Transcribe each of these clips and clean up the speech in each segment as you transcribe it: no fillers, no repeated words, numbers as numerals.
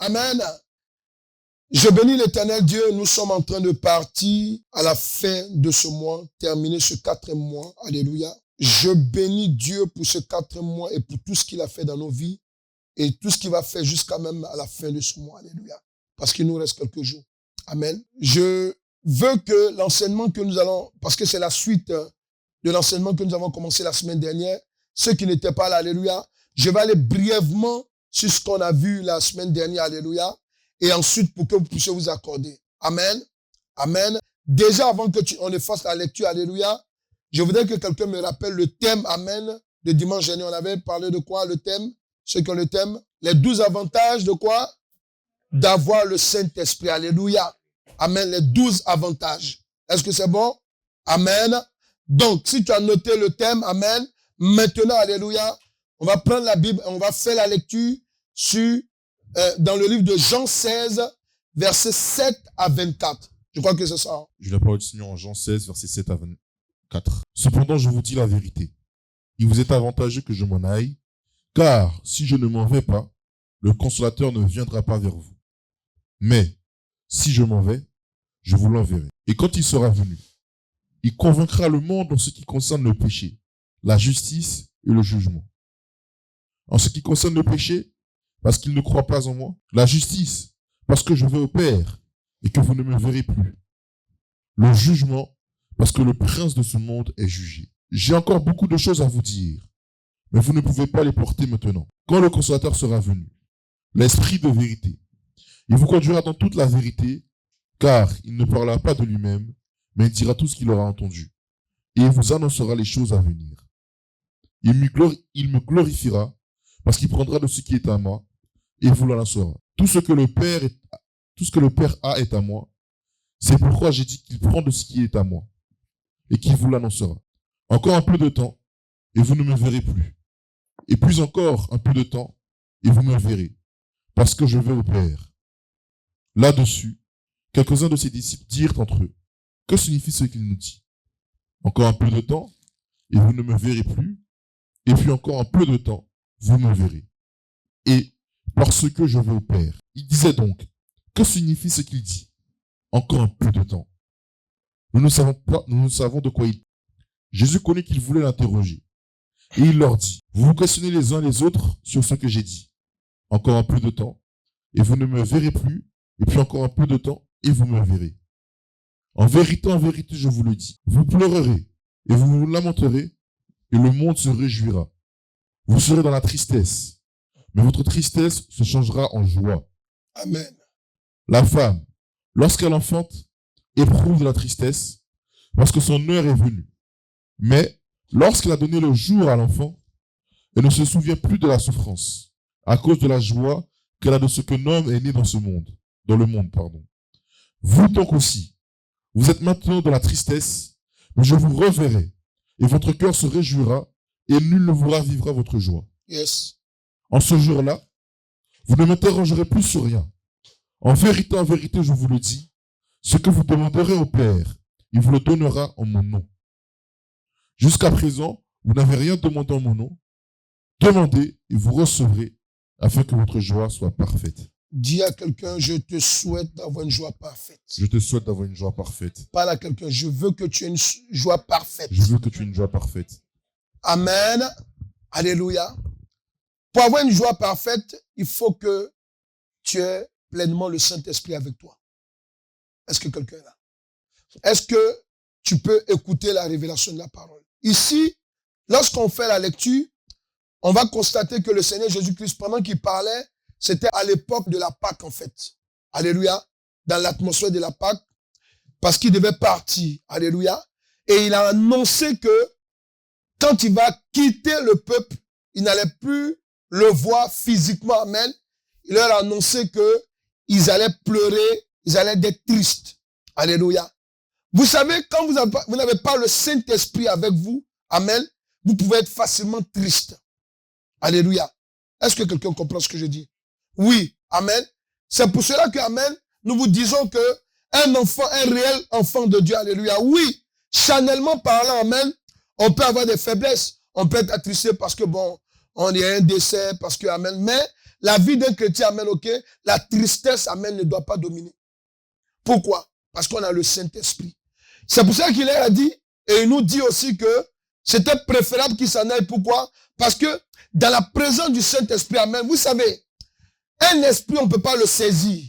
Amen. Je bénis l'Éternel Dieu. Nous sommes en train de partir à la fin de ce mois, terminer ce 4e mois. Alléluia. Je bénis Dieu pour ce 4e mois et pour tout ce qu'il a fait dans nos vies et tout ce qu'il va faire jusqu'à même à la fin de ce mois. Alléluia. Parce qu'il nous reste quelques jours. Amen. Je veux que l'enseignement que nous allons, parce que c'est la suite de l'enseignement que nous avons commencé la semaine dernière, ceux qui n'étaient pas là, alléluia, je vais aller brièvement sur ce qu'on a vu la semaine dernière, alléluia, et ensuite pour que vous puissiez vous accorder. Amen. Amen. Déjà avant que on ne fasse la lecture, alléluia, je voudrais que quelqu'un me rappelle le thème, amen, de dimanche dernier. On avait parlé de quoi, le thème? Ceux qui ont le thème? Les 12 avantages de quoi? D'avoir le Saint-Esprit. Alléluia. Amen. Les 12 avantages. Est-ce que c'est bon? Amen. Donc, si tu as noté le thème, amen, maintenant, alléluia, on va prendre la Bible, on va faire la lecture dans le livre de Jean 16, versets 7 à 24. Je crois que c'est ça. Je la parole du Seigneur en Jean 16, versets 7 à 24. Cependant, je vous dis la vérité. Il vous est avantageux que je m'en aille, car si je ne m'en vais pas, le consolateur ne viendra pas vers vous. Mais, si je m'en vais, je vous l'enverrai. Et quand il sera venu, il convaincra le monde en ce qui concerne le péché, la justice et le jugement. En ce qui concerne le péché, parce qu'il ne croit pas en moi. La justice, parce que je vais au Père et que vous ne me verrez plus. Le jugement, parce que le prince de ce monde est jugé. J'ai encore beaucoup de choses à vous dire, mais vous ne pouvez pas les porter maintenant. Quand le consolateur sera venu, l'esprit de vérité, il vous conduira dans toute la vérité, car il ne parlera pas de lui-même, mais il dira tout ce qu'il aura entendu, et il vous annoncera les choses à venir. Il me glorifiera, parce qu'il prendra de ce qui est à moi, et vous l'annoncera. Tout ce que le Père a est à moi. C'est pourquoi j'ai dit qu'il prend de ce qui est à moi, et qu'il vous l'annoncera. Encore un peu de temps, et vous ne me verrez plus. Et puis encore un peu de temps, et vous me verrez, parce que je vais au Père. Là-dessus, quelques-uns de ses disciples dirent entre eux, que signifie ce qu'il nous dit? Encore un peu de temps, et vous ne me verrez plus, et puis encore un peu de temps, vous me verrez. Et parce que je vais au Père. Il disait donc, que signifie ce qu'il dit? Encore un peu de temps. Nous ne savons de quoi il dit. Jésus connaît qu'ils voulaient l'interroger. Et il leur dit, vous vous questionnez les uns les autres sur ce que j'ai dit. Encore un peu de temps, et vous ne me verrez plus, et puis encore un peu de temps, et vous me verrez. En vérité, je vous le dis, vous pleurerez, et vous vous lamenterez, et le monde se réjouira. Vous serez dans la tristesse, mais votre tristesse se changera en joie. Amen. La femme, lorsqu'elle enfante, éprouve de la tristesse, parce que son heure est venue. Mais lorsqu'elle a donné le jour à l'enfant, elle ne se souvient plus de la souffrance, à cause de la joie qu'elle a de ce qu'un homme est né dans le monde. Vous donc aussi, vous êtes maintenant dans la tristesse, mais je vous reverrai, et votre cœur se réjouira, et nul ne vous ravivera votre joie. Yes. En ce jour-là, vous ne m'interrogerez plus sur rien. En vérité, je vous le dis, ce que vous demanderez au Père, il vous le donnera en mon nom. Jusqu'à présent, vous n'avez rien demandé en mon nom. Demandez et vous recevrez, afin que votre joie soit parfaite. Dis à quelqu'un, je te souhaite d'avoir une joie parfaite. Je te souhaite d'avoir une joie parfaite. Parle à quelqu'un, je veux que tu aies une joie parfaite. Je veux que tu aies une joie parfaite. Amen. Alléluia. Pour avoir une joie parfaite, il faut que tu aies pleinement le Saint-Esprit avec toi. Est-ce que quelqu'un est là? Est-ce que tu peux écouter la révélation de la parole? Ici, lorsqu'on fait la lecture, on va constater que le Seigneur Jésus-Christ, pendant qu'il parlait, c'était à l'époque de la Pâque en fait. Alléluia. Dans l'atmosphère de la Pâque, parce qu'il devait partir. Alléluia. Et il a annoncé que quand il va quitter le peuple, il n'allait plus le voir physiquement. Amen. Il leur a annoncé que ils allaient pleurer, ils allaient être tristes. Alléluia. Vous savez, quand vous n'avez pas le Saint-Esprit avec vous, amen, vous pouvez être facilement triste. Alléluia. Est-ce que quelqu'un comprend ce que je dis? Oui. Amen. C'est pour cela que, amen, nous vous disons que un réel enfant de Dieu, alléluia. Oui. Charnellement parlant, amen, on peut avoir des faiblesses. On peut être attristé parce que, bon, on est un décès, parce que, amen. Mais la vie d'un chrétien, amen, ok, la tristesse, amen, ne doit pas dominer. Pourquoi? Parce qu'on a le Saint-Esprit. C'est pour ça qu'il a dit, et il nous dit aussi que c'était préférable qu'il s'en aille. Pourquoi? Parce que dans la présence du Saint-Esprit, amen, vous savez, un esprit, on ne peut pas le saisir.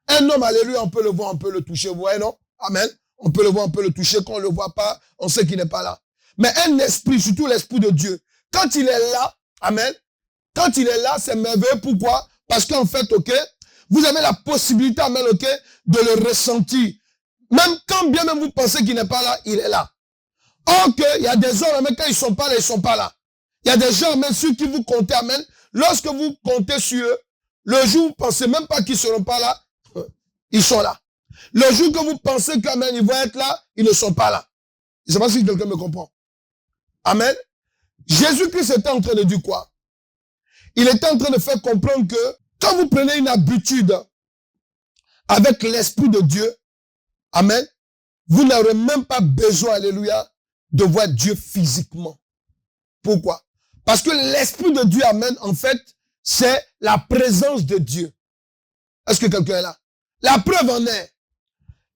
Un homme, alléluia, on peut le voir, on peut le toucher, vous voyez, non? Amen. On peut le voir, on peut le toucher. Quand on ne le voit pas, on sait qu'il n'est pas là. Mais un esprit, surtout l'Esprit de Dieu, quand il est là, amen, quand il est là, c'est merveilleux. Pourquoi? Parce qu'en fait, ok, vous avez la possibilité, amen, ok, de le ressentir. Même quand bien même vous pensez qu'il n'est pas là, il est là. Or que, il y a des hommes, amen, quand ils sont pas là, ils sont pas là. Il y a des gens, amen, sur qui vous comptez, amen. Lorsque vous comptez sur eux, le jour où vous pensez même pas qu'ils seront pas là, ils sont là. Le jour que vous pensez qu'amen, ils vont être là, ils ne sont pas là. Je ne sais pas si quelqu'un me comprend. Amen. Jésus-Christ était en train de dire quoi? Il était en train de faire comprendre que quand vous prenez une habitude avec l'Esprit de Dieu, amen, vous n'aurez même pas besoin, alléluia, de voir Dieu physiquement. Pourquoi? Parce que l'Esprit de Dieu, amen, en fait, c'est la présence de Dieu. Est-ce que quelqu'un est là? La preuve en est,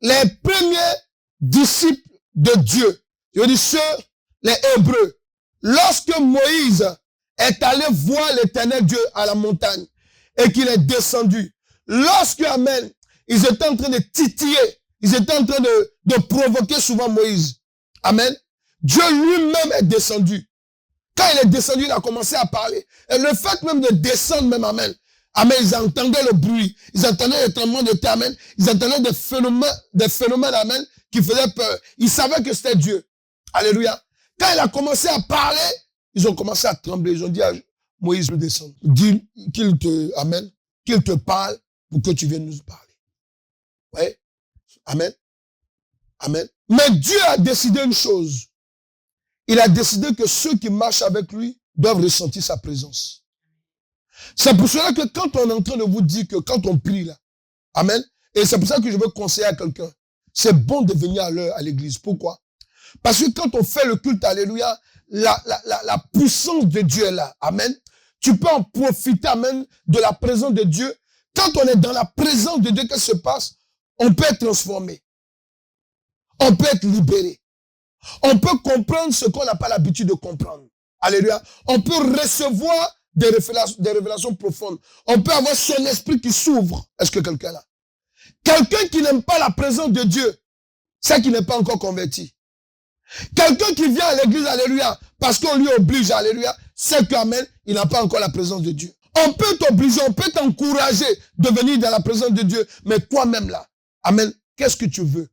les premiers disciples de Dieu, je veux dire ceux, les Hébreux, lorsque Moïse est allé voir l'Éternel Dieu à la montagne et qu'il est descendu, lorsque, amen, ils étaient en train de titiller, ils étaient en train de provoquer souvent Moïse. Amen. Dieu lui-même est descendu. Quand il est descendu, il a commencé à parler. Et le fait même de descendre même, amen. Amen, ils entendaient le bruit. Ils entendaient les tremblements de terre, amen. Ils entendaient des phénomènes, amen, qui faisaient peur. Ils savaient que c'était Dieu. Alléluia. Quand il a commencé à parler, ils ont commencé à trembler. Ils ont dit à Moïse de descendre. Dis qu'il te, amen, qu'il te parle pour que tu viennes nous parler. Ouais. Amen. Amen. Mais Dieu a décidé une chose. Il a décidé que ceux qui marchent avec lui doivent ressentir sa présence. C'est pour cela que quand on est en train de vous dire que quand on prie là, amen, et c'est pour ça que je veux conseiller à quelqu'un, c'est bon de venir à l'heure à l'église. Pourquoi? Parce que quand on fait le culte, alléluia, la puissance de Dieu est là. Amen. Tu peux en profiter, amen, de la présence de Dieu. Quand on est dans la présence de Dieu, qu'est-ce qui se passe? On peut être transformé. On peut être libéré. On peut comprendre ce qu'on n'a pas l'habitude de comprendre. Alléluia. On peut recevoir des révélations profondes. On peut avoir son esprit qui s'ouvre. Est-ce que quelqu'un est là? Quelqu'un qui n'aime pas la présence de Dieu, c'est qu'il n'est pas encore converti. Quelqu'un qui vient à l'église, alléluia, parce qu'on lui oblige, alléluia, c'est qu'amen, il n'a pas encore la présence de Dieu. On peut t'obliger, on peut t'encourager de venir dans la présence de Dieu, mais toi-même là, amen, qu'est-ce que tu veux?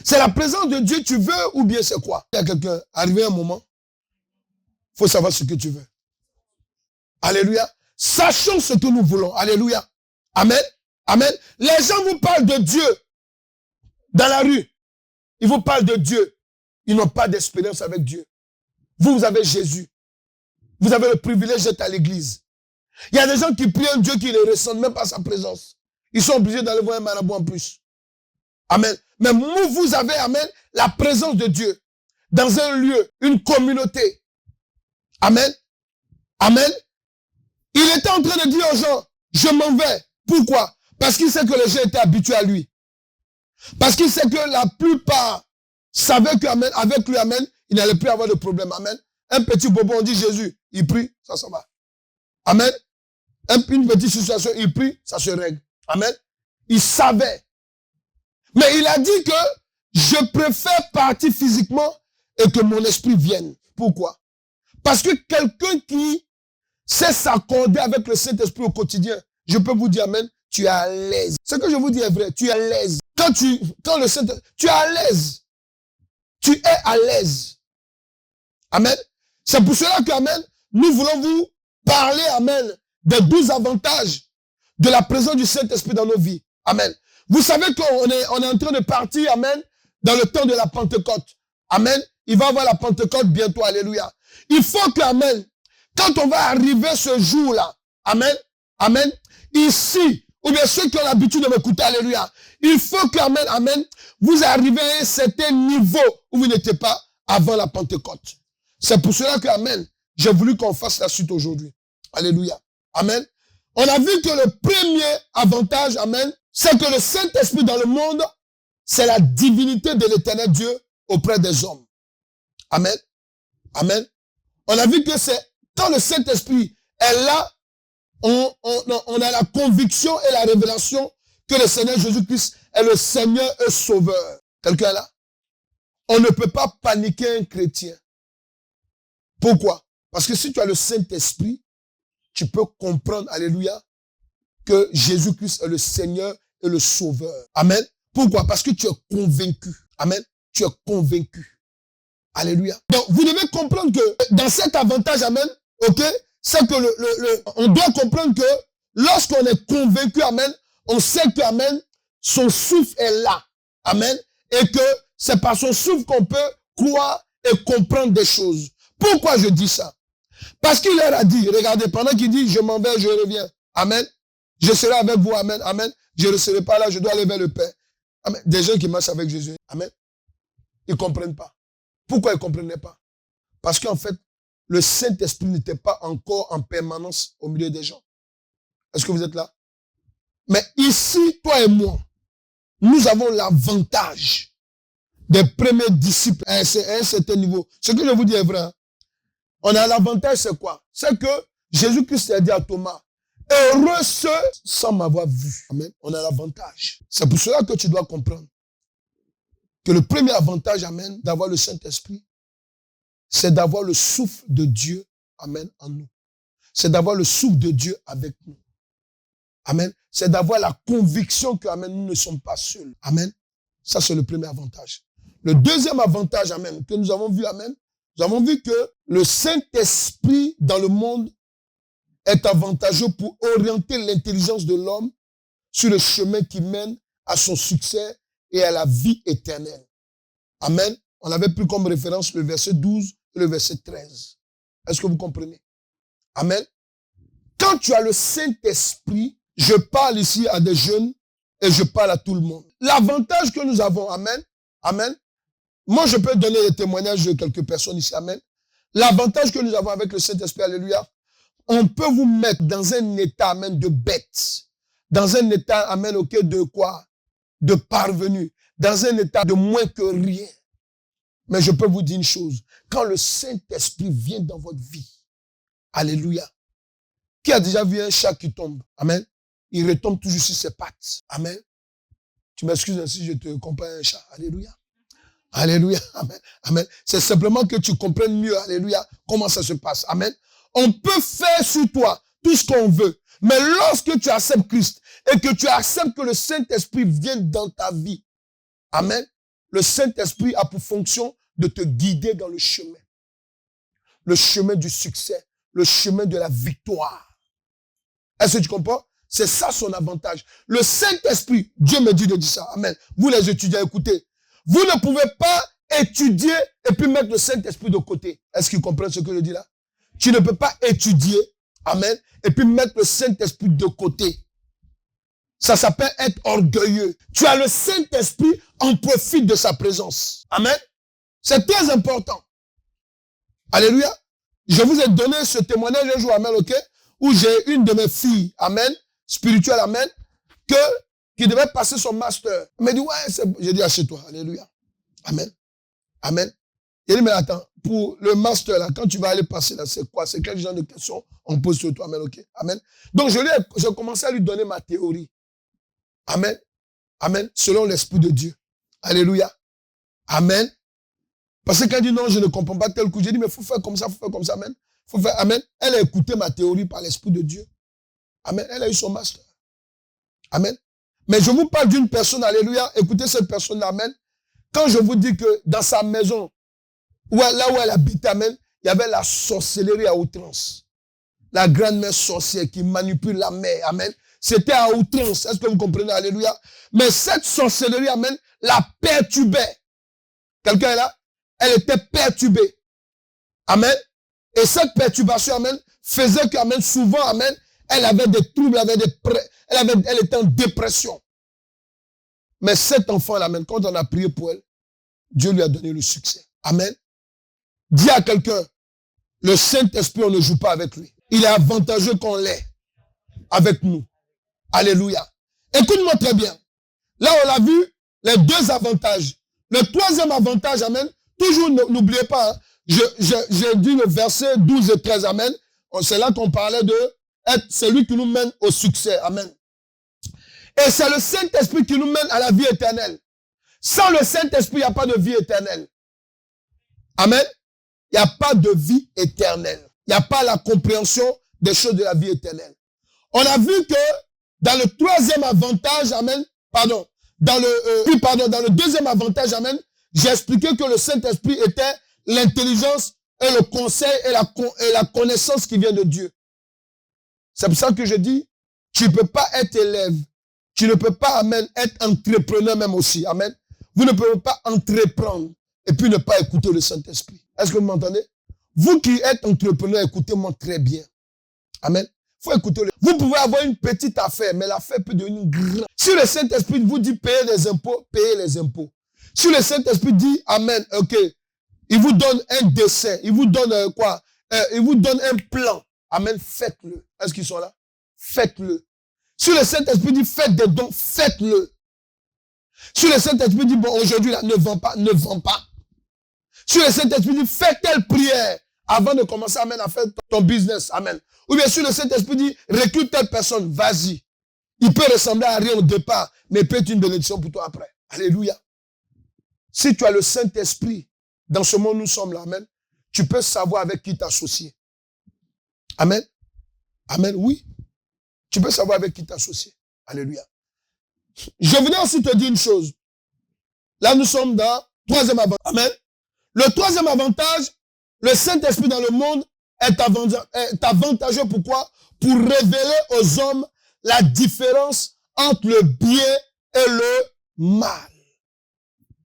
C'est la présence de Dieu tu veux ou bien c'est quoi? Il y a quelqu'un, arrivé un moment, il faut savoir ce que tu veux. Alléluia. Sachons ce que nous voulons. Alléluia. Amen. Amen. Les gens vous parlent de Dieu dans la rue. Ils vous parlent de Dieu. Ils n'ont pas d'expérience avec Dieu. Vous avez Jésus. Vous avez le privilège d'être à l'église. Il y a des gens qui prient un Dieu qui ne ressentent même pas sa présence. Ils sont obligés d'aller voir un marabout en plus. Amen. Mais vous avez, amen, la présence de Dieu dans un lieu, une communauté. Amen. Amen. Il était en train de dire aux gens, je m'en vais. Pourquoi? Parce qu'il sait que les gens étaient habitués à lui. Parce qu'il sait que la plupart savaient qu'amen, avec lui, amen, il n'allait plus avoir de problème. Amen. Un petit bobo, on dit Jésus, il prie, ça s'en va. Amen. Une petite situation, il prie, ça se règle. Amen. Il savait. Mais il a dit que je préfère partir physiquement et que mon esprit vienne. Pourquoi? Parce que quelqu'un qui sait s'accorder avec le Saint-Esprit au quotidien, je peux vous dire, amen, tu es à l'aise. Ce que je vous dis est vrai, tu es à l'aise. Quand le Saint-Esprit, tu es à l'aise. Tu es à l'aise. Amen. C'est pour cela que, amen, nous voulons vous parler, amen, des 12 avantages de la présence du Saint-Esprit dans nos vies. Amen. Vous savez qu'on est en train de partir, amen, dans le temps de la Pentecôte. Amen. Il va y avoir la Pentecôte bientôt, alléluia. Il faut que, amen, quand on va arriver ce jour-là, amen, amen, ici, ou bien ceux qui ont l'habitude de m'écouter, alléluia, il faut que, amen, amen, vous arrivez à un certain niveau où vous n'étiez pas avant la Pentecôte. C'est pour cela que, amen, j'ai voulu qu'on fasse la suite aujourd'hui. Alléluia. Amen. On a vu que le premier avantage, amen, c'est que le Saint-Esprit dans le monde, c'est la divinité de l'Éternel Dieu auprès des hommes. Amen. Amen. On a vu que c'est quand le Saint-Esprit est là, on a la conviction et la révélation que le Seigneur Jésus-Christ est le Seigneur et Sauveur. Quelqu'un est là? On ne peut pas paniquer un chrétien. Pourquoi? Parce que si tu as le Saint-Esprit, tu peux comprendre, alléluia, que Jésus-Christ est le Seigneur et le Sauveur. Amen. Pourquoi? Parce que tu es convaincu. Amen. Tu es convaincu. Alléluia. Donc, vous devez comprendre que dans cet avantage, amen, ok, c'est que on doit comprendre que lorsqu'on est convaincu, amen, on sait que, amen, son souffle est là. Amen. Et que c'est par son souffle qu'on peut croire et comprendre des choses. Pourquoi je dis ça? Parce qu'il leur a dit, regardez, pendant qu'il dit, je m'en vais, je reviens. Amen. Je serai avec vous, amen, amen. Je ne serai pas là, je dois aller vers le Père. Amen. Des gens qui marchent avec Jésus. Amen. Ils ne comprennent pas. Pourquoi ils ne comprenaient pas? Parce qu'en fait, le Saint-Esprit n'était pas encore en permanence au milieu des gens. Est-ce que vous êtes là? Mais ici, toi et moi, nous avons l'avantage des premiers disciples à un certain niveau. Ce que je vous dis est vrai. Hein? On a l'avantage, c'est quoi? C'est que Jésus-Christ a dit à Thomas, heureux ceux sans m'avoir vu. Amen. On a l'avantage. C'est pour cela que tu dois comprendre que le premier avantage, amen, d'avoir le Saint-Esprit, c'est d'avoir le souffle de Dieu, amen, en nous. C'est d'avoir le souffle de Dieu avec nous. Amen. C'est d'avoir la conviction que, amen, nous ne sommes pas seuls. Amen. Ça, c'est le premier avantage. Le deuxième avantage, amen, que nous avons vu, amen, nous avons vu que le Saint-Esprit dans le monde est avantageux pour orienter l'intelligence de l'homme sur le chemin qui mène à son succès et à la vie éternelle. Amen. On avait pris comme référence le verset 12 et le verset 13. Est-ce que vous comprenez? Amen. Quand tu as le Saint-Esprit, je parle ici à des jeunes et je parle à tout le monde. L'avantage que nous avons, amen, amen. Moi, je peux donner des témoignages de quelques personnes ici, amen. L'avantage que nous avons avec le Saint-Esprit, alléluia, on peut vous mettre dans un état, amen, de bête. Dans un état, amen, ok, de quoi? De parvenu. Dans un état de moins que rien. Mais je peux vous dire une chose. Quand le Saint-Esprit vient dans votre vie, alléluia. Qui a déjà vu un chat qui tombe? Amen. Il retombe toujours sur ses pattes. Amen. Tu m'excuses si je te compare à un chat. Alléluia. Alléluia. Amen. Amen. C'est simplement que tu comprennes mieux, alléluia, comment ça se passe. Amen. On peut faire sur toi tout ce qu'on veut. Mais lorsque tu acceptes Christ et que tu acceptes que le Saint-Esprit vienne dans ta vie, amen, le Saint-Esprit a pour fonction de te guider dans le chemin. Le chemin du succès, le chemin de la victoire. Est-ce que tu comprends? C'est ça son avantage. Le Saint-Esprit, Dieu me dit de dire ça. Amen. Vous les étudiants, écoutez. Vous ne pouvez pas étudier et puis mettre le Saint-Esprit de côté. Est-ce qu'ils comprennent ce que je dis là? Tu ne peux pas étudier, amen, et puis mettre le Saint-Esprit de côté. Ça s'appelle être orgueilleux. Tu as le Saint-Esprit, en profite de sa présence. Amen. C'est très important. Alléluia. Je vous ai donné ce témoignage un jour, amen, ok, où j'ai une de mes filles, amen, spirituelle, amen, qui devait passer son master. Elle m'a dit, ouais, j'ai dit, assieds-toi, alléluia. Amen. Amen. Il dit, mais attends, pour le master, là, quand tu vas aller passer, là, c'est quoi? C'est quel genre de questions on pose sur toi, amen, ok? Amen. Donc, j'ai commencé à lui donner ma théorie. Amen. Amen. Selon l'Esprit de Dieu. Alléluia. Amen. Parce que quand elle dit non, je ne comprends pas tel coup, j'ai dit, mais il faut faire comme ça, amen. Faut faire, amen. Elle a écouté ma théorie par l'Esprit de Dieu. Amen. Elle a eu son master. Amen. Mais je vous parle d'une personne, alléluia. Écoutez cette personne-là, amen. Quand je vous dis que dans sa maison, là où elle habite, amen, il y avait la sorcellerie à outrance. La grande-mère sorcière qui manipule la mère, amen. C'était à outrance. Est-ce que vous comprenez? Alléluia. Mais cette sorcellerie, amen, la perturbait. Quelqu'un est là? Elle était perturbée. Amen. Et cette perturbation, amen, faisait que, amen, souvent, amen, elle avait des troubles, elle était en dépression. Mais cet enfant, amen, quand on a prié pour elle, Dieu lui a donné le succès. Amen. Dis à quelqu'un, le Saint-Esprit, on ne joue pas avec lui. Il est avantageux qu'on l'ait. avec nous. Alléluia. Écoute-moi très bien. Là, on l'a vu, les deux avantages. Le troisième avantage, amen. Toujours, n'oubliez pas, hein, j'ai dit le verset 12 et 13, amen. C'est là qu'on parlait de être celui qui nous mène au succès, amen. Et c'est le Saint-Esprit qui nous mène à la vie éternelle. Sans le Saint-Esprit, il n'y a pas de vie éternelle. Amen. Il n'y a pas de vie éternelle. Il n'y a pas la compréhension des choses de la vie éternelle. On a vu que dans le troisième avantage, amen, dans le deuxième avantage, amen, j'ai expliqué que le Saint-Esprit était l'intelligence et le conseil et la connaissance qui vient de Dieu. C'est pour ça que je dis, tu ne peux pas être élève, tu ne peux pas, amen, être entrepreneur même aussi, amen. Vous ne pouvez pas entreprendre et puis ne pas écouter le Saint-Esprit. Est-ce que vous m'entendez? Vous qui êtes entrepreneur, écoutez-moi très bien. Amen. Faut écouter. Vous pouvez avoir une petite affaire, mais l'affaire peut devenir grande. Si le Saint-Esprit vous dit payer les impôts, payez les impôts. Si le Saint-Esprit dit amen, ok, il vous donne un dessin, il vous donne il vous donne un plan. Amen, faites-le. Est-ce qu'ils sont là? Faites-le. Si le Saint-Esprit dit faites des dons, faites-le. Si le Saint-Esprit dit bon, aujourd'hui, là, ne vends pas, ne vends pas. Si le Saint-Esprit dit fais telle prière avant de commencer, amen, à faire ton business, amen. Ou bien si le Saint-Esprit dit recrute telle personne, vas-y. Il peut ressembler à rien au départ, mais il peut être une bénédiction pour toi après. Alléluia. Si tu as le Saint-Esprit, dans ce monde nous sommes là, amen, tu peux savoir avec qui t'associer. Amen. Amen, oui. Tu peux savoir avec qui t'associer. Alléluia. Je voudrais aussi te dire une chose. Là, nous sommes dans le troisième avantage. Amen. Le troisième avantage, le Saint-Esprit dans le monde est avantageux. Pourquoi? Pour révéler aux hommes la différence entre le bien et le mal.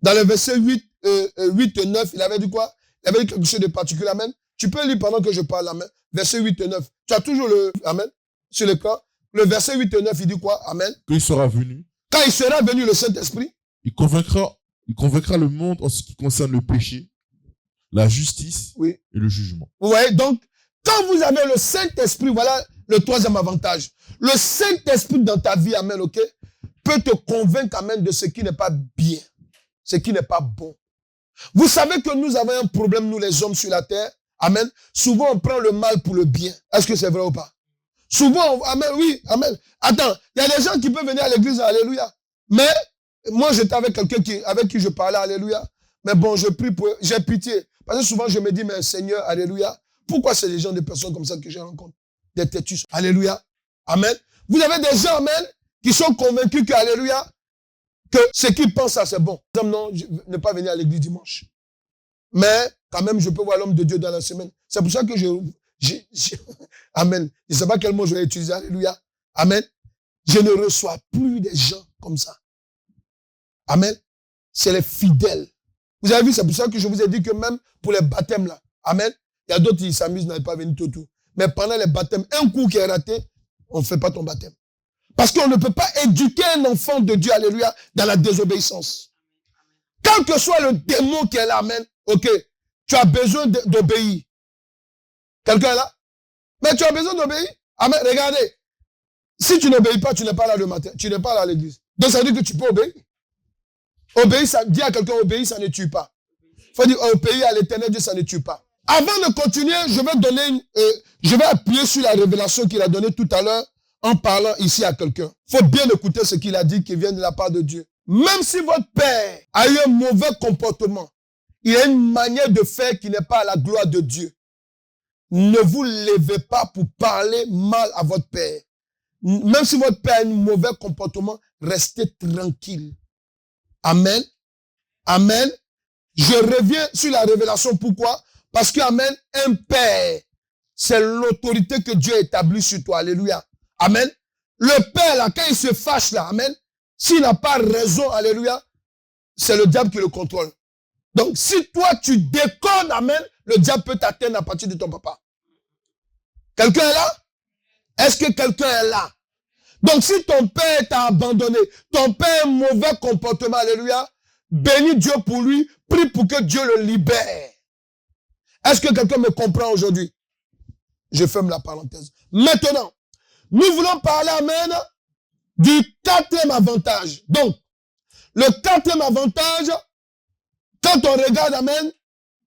Dans le verset 8 et 9, il avait dit quoi? Il avait dit quelque chose de particulier. Amen. Tu peux lire pendant que je parle. Amen. Verset 8 et 9. Tu as toujours le Amen sur l'écran. Le verset 8 et 9, il dit quoi? Amen. Quand il sera venu. Quand il sera venu, le Saint-Esprit. Il convaincra le monde en ce qui concerne le péché, la justice et le jugement. Vous voyez, donc, quand vous avez le Saint-Esprit, voilà le troisième avantage. Le Saint-Esprit dans ta vie, amen, ok, peut te convaincre, amen, de ce qui n'est pas bien, ce qui n'est pas bon. Vous savez que nous avons un problème, nous les hommes sur la terre, amen. Souvent, on prend le mal pour le bien. Est-ce que c'est vrai ou pas? Souvent, amen, oui, amen. Attends, il y a des gens qui peuvent venir à l'église, alléluia. Mais, moi, j'étais avec quelqu'un avec qui je parlais, alléluia. Mais bon, j'ai pitié. Parce que souvent, je me dis, mais Seigneur, alléluia, pourquoi c'est des gens, des personnes comme ça que je rencontre? Des têtus. Alléluia. Amen. Vous avez des gens, amen, qui sont convaincus que, alléluia, que ce qu'ils pensent, ça c'est bon. Non, je ne pas venir à l'église dimanche. Mais, quand même, je peux voir l'homme de Dieu dans la semaine. C'est pour ça que amen. Je ne sais pas quel mot je vais utiliser. Alléluia. Amen. Je ne reçois plus des gens comme ça. Amen. C'est les fidèles. Vous avez vu, c'est pour ça que je vous ai dit que même pour les baptêmes là, amen, il y a d'autres qui s'amusent, n'arrivent pas à venir tout. Mais pendant les baptêmes, un coup qui est raté, on ne fait pas ton baptême. Parce qu'on ne peut pas éduquer un enfant de Dieu, alléluia, dans la désobéissance. Quel que soit le démon qui est là, amen, ok, tu as besoin d'obéir. Quelqu'un est là? Mais tu as besoin d'obéir? Amen, regardez. Si tu n'obéis pas, tu n'es pas là le matin, tu n'es pas là à l'église. Donc ça veut dire que tu peux obéir. Obéir, ça dit à quelqu'un, obéir, ça ne tue pas. Il faut dire, obéir à l'éternel Dieu, ça ne tue pas. Avant de continuer, je vais appuyer sur la révélation qu'il a donnée tout à l'heure en parlant ici à quelqu'un. Il faut bien écouter ce qu'il a dit qui vient de la part de Dieu. Même si votre père a eu un mauvais comportement, il a une manière de faire qui n'est pas à la gloire de Dieu. Ne vous levez pas pour parler mal à votre père. Même si votre père a un mauvais comportement, restez tranquille. Amen. Amen. Je reviens sur la révélation. Pourquoi? Parce que, amen, un père, c'est l'autorité que Dieu a établie sur toi. Alléluia. Amen. Le père, là, quand il se fâche, là, amen, s'il n'a pas raison, alléluia, c'est le diable qui le contrôle. Donc, si toi, tu déconnes, amen, le diable peut t'atteindre à partir de ton papa. Quelqu'un est là? Est-ce que quelqu'un est là? Donc, si ton père t'a abandonné, ton père a un mauvais comportement, alléluia, bénis Dieu pour lui, prie pour que Dieu le libère. Est-ce que quelqu'un me comprend aujourd'hui? Je ferme la parenthèse. Maintenant, Nous voulons parler, amen, du quatrième avantage. Donc, le quatrième avantage, quand on regarde, amen,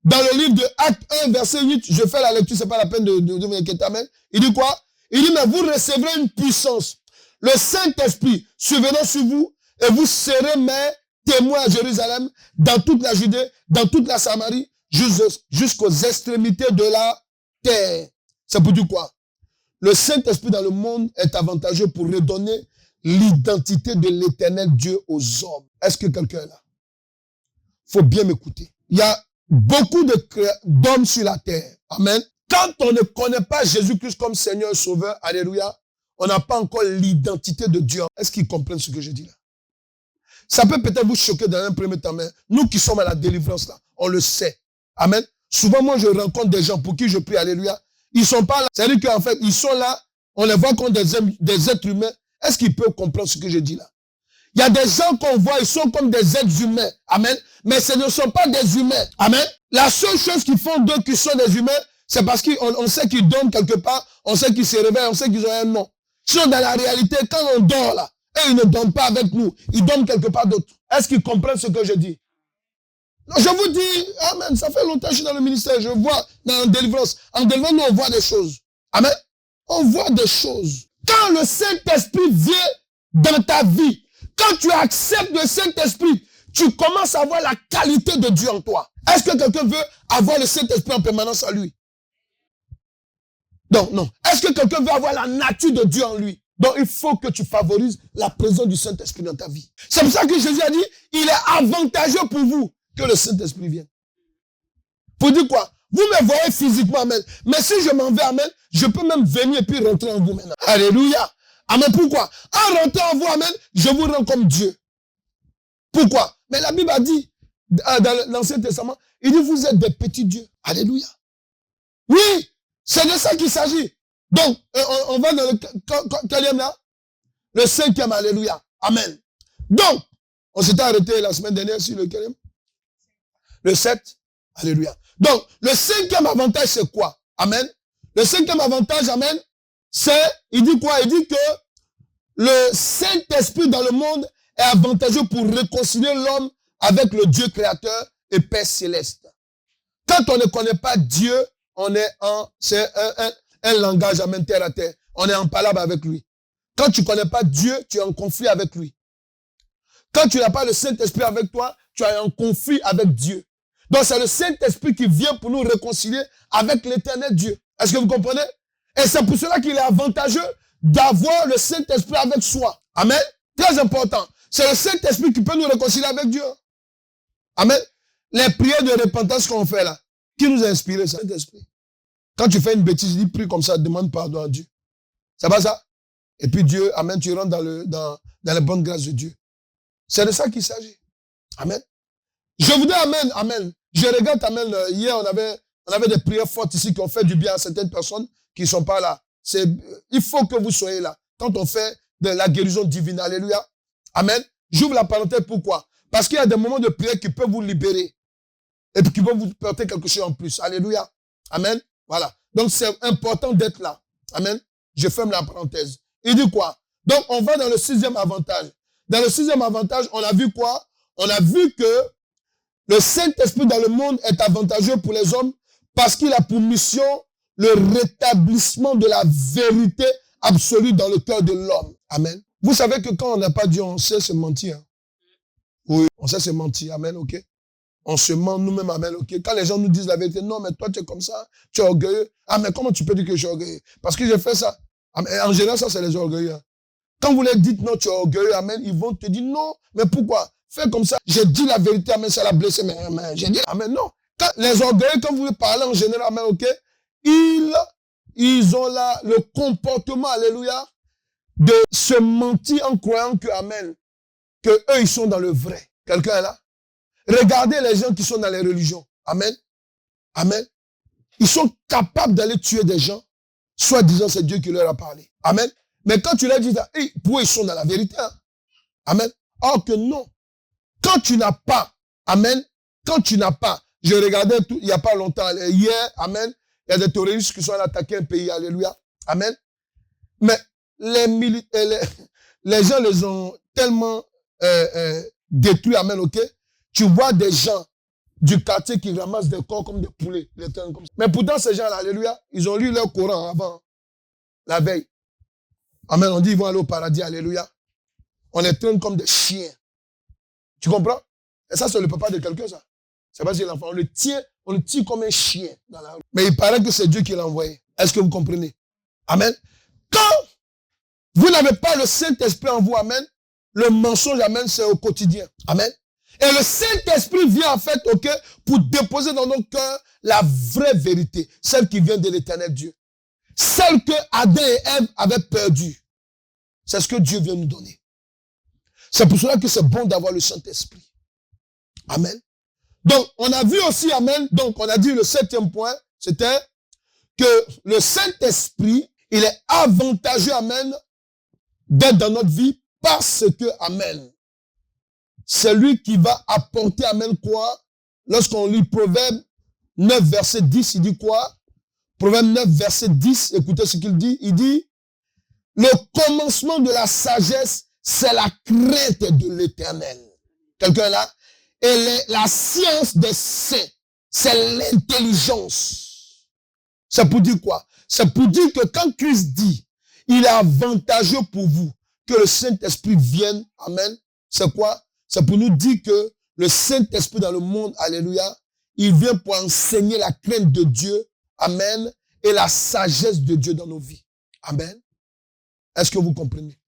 dans le livre de Actes 1, verset 8, je fais la lecture, c'est pas la peine de m'inquiéter, amen. Il dit quoi? Il dit, mais vous recevrez une puissance. Le Saint-Esprit survenant sur vous, et vous serez mes témoins à Jérusalem, dans toute la Judée, dans toute la Samarie, jusqu'aux extrémités de la terre. C'est pour dire quoi? Le Saint-Esprit dans le monde est avantageux pour redonner l'identité de l'éternel Dieu aux hommes. Est-ce que quelqu'un est là? Faut bien m'écouter. Il y a beaucoup d'hommes sur la terre. Amen. Quand on ne connaît pas Jésus-Christ comme Seigneur et Sauveur, alléluia, on n'a pas encore l'identité de Dieu. Est-ce qu'ils comprennent ce que je dis là? Ça peut peut-être vous choquer dans un premier temps, mais nous qui sommes à la délivrance là, on le sait. Amen. Souvent, moi, je rencontre des gens pour qui je prie, alléluia. Ils sont pas là. C'est-à-dire qu'en fait, ils sont là, on les voit comme des êtres humains. Est-ce qu'ils peuvent comprendre ce que je dis là? Il y a des gens qu'on voit, ils sont comme des êtres humains. Amen. Mais ce ne sont pas des humains. Amen. La seule chose qu'ils font d'eux qui sont des humains, c'est parce qu'on sait qu'ils dorment quelque part, on sait qu'ils se réveillent, on sait qu'ils ont un nom. Sinon, dans la réalité, quand on dort là, eux, ils ne dorment pas avec nous. Ils dorment quelque part d'autre. Est-ce qu'ils comprennent ce que je dis? Je vous dis, amen, ça fait longtemps que je suis dans le ministère, je vois dans la délivrance. En délivrance, nous, on voit des choses. Amen. On voit des choses. Quand le Saint-Esprit vient dans ta vie, quand tu acceptes le Saint-Esprit, tu commences à voir la qualité de Dieu en toi. Est-ce que quelqu'un veut avoir le Saint-Esprit en permanence en lui? Donc, non. Est-ce que quelqu'un veut avoir la nature de Dieu en lui? Donc, il faut que tu favorises la présence du Saint-Esprit dans ta vie. C'est pour ça que Jésus a dit, il est avantageux pour vous que le Saint-Esprit vienne. Pour dire quoi? Vous me voyez physiquement, amen. Mais si je m'en vais, amen, je peux même venir et puis rentrer en vous maintenant. Alléluia. Amen. Pourquoi? En rentrant en vous, amen, je vous rends comme Dieu. Pourquoi? Mais la Bible a dit, dans l'Ancien Testament, il dit, vous êtes des petits dieux. Alléluia. Oui, c'est de ça qu'il s'agit. Donc, on va dans le quatrième là? Le cinquième, alléluia. Amen. Donc, on s'était arrêté la semaine dernière sur le quatrième? Le 7, alléluia. Donc, le cinquième avantage, c'est quoi? Amen. Le cinquième avantage, amen, c'est, il dit quoi? Il dit que le Saint-Esprit dans le monde est avantageux pour réconcilier l'homme avec le Dieu créateur et Père céleste. Quand on ne connaît pas Dieu, c'est un langage, amen, terre à terre. On est en palabre avec lui. Quand tu ne connais pas Dieu, tu es en conflit avec lui. Quand tu n'as pas le Saint-Esprit avec toi, tu es en conflit avec Dieu. Donc c'est le Saint-Esprit qui vient pour nous réconcilier avec l'éternel Dieu. Est-ce que vous comprenez? Et c'est pour cela qu'il est avantageux d'avoir le Saint-Esprit avec soi. Amen. Très important. C'est le Saint-Esprit qui peut nous réconcilier avec Dieu. Amen. Les prières de repentance qu'on fait là, qui nous a inspiré, c'est le Saint-Esprit. Quand tu fais une bêtise, dis prie comme ça, demande pardon à Dieu. C'est pas ça? Et puis Dieu, amen, tu rentres dans les bonnes grâces de Dieu. C'est de ça qu'il s'agit. Amen. Je vous dis amen, amen. Je regarde, amen, hier on avait des prières fortes ici qui ont fait du bien à certaines personnes qui ne sont pas là. Il faut que vous soyez là. Quand on fait de la guérison divine, alléluia. Amen. J'ouvre la parenthèse, pourquoi? Parce qu'il y a des moments de prière qui peuvent vous libérer. Et puis qui vont vous porter quelque chose en plus. Alléluia. Amen. Voilà. Donc c'est important d'être là. Amen. Je ferme la parenthèse. Il dit quoi? Donc on va dans le sixième avantage. Dans le sixième avantage, on a vu quoi? On a vu que le Saint-Esprit dans le monde est avantageux pour les hommes parce qu'il a pour mission le rétablissement de la vérité absolue dans le cœur de l'homme. Amen. Vous savez que quand on n'a pas Dieu, on sait se mentir. Hein? Oui, on sait se mentir. Amen, ok. On se ment nous-mêmes, amen, ok. Quand les gens nous disent la vérité, non, mais toi tu es comme ça, tu es orgueilleux. Ah, mais comment tu peux dire que je suis orgueilleux? Parce que j'ai fait ça. En général, ça c'est les orgueilleux. Hein. Quand vous leur dites non, tu es orgueilleux, amen, ils vont te dire non, mais pourquoi? Fais comme ça. J'ai dit la vérité, amen, ça l'a blessé, mais j'ai dit, amen, non. Quand les orgueilleux, quand vous parlez en général, amen, ok, ils ont là le comportement, alléluia, de se mentir en croyant que, amen, que eux, ils sont dans le vrai. Quelqu'un est là? Regardez les gens qui sont dans les religions. Amen. Amen. Ils sont capables d'aller tuer des gens, soit disant c'est Dieu qui leur a parlé. Amen. Mais quand tu leur dis, pour eux, ils sont dans la vérité. Hein? Amen. Or que non. Quand tu n'as pas, amen, quand tu n'as pas, je regardais il n'y a pas longtemps, hier, amen, il y a des terroristes qui sont allés attaquer un pays, alléluia, amen. Mais les gens les ont tellement détruits, amen, ok? Tu vois des gens du quartier qui ramassent des corps comme des poulets. Comme ça. Mais pourtant, ces gens-là, alléluia, ils ont lu leur Coran avant, la veille. Amen, on dit ils vont aller au paradis, alléluia. On les traîne comme des chiens. Tu comprends? Et ça, c'est le papa de quelqu'un, ça. C'est pas si l'enfant, on le tire comme un chien dans la rue. Mais il paraît que c'est Dieu qui l'a envoyé. Est-ce que vous comprenez? Amen. Quand vous n'avez pas le Saint-Esprit en vous, amen, le mensonge, amen, c'est au quotidien. Amen. Et le Saint-Esprit vient en fait, ok, pour déposer dans nos cœurs la vraie vérité, celle qui vient de l'Éternel Dieu. Celle que Adam et Ève avaient perdue. C'est ce que Dieu vient nous donner. C'est pour cela que c'est bon d'avoir le Saint-Esprit. Amen. Donc, on a vu aussi, amen, donc on a dit le 7e point, c'était que le Saint-Esprit, il est avantageux, amen, d'être dans notre vie parce que, amen, c'est lui qui va apporter, amen, quoi? Lorsqu'on lit Proverbe 9, verset 10, il dit quoi? Proverbe 9, verset 10, écoutez ce qu'il dit. Il dit, le commencement de la sagesse, c'est la crainte de l'Éternel. Quelqu'un là? Et la science des saints, c'est l'intelligence. C'est pour dire quoi? C'est pour dire que quand Christ dit, il est avantageux pour vous que le Saint-Esprit vienne, amen, c'est quoi? C'est pour nous dire que le Saint-Esprit dans le monde, alléluia, il vient pour enseigner la crainte de Dieu, amen, et la sagesse de Dieu dans nos vies. Amen. Est-ce que vous comprenez?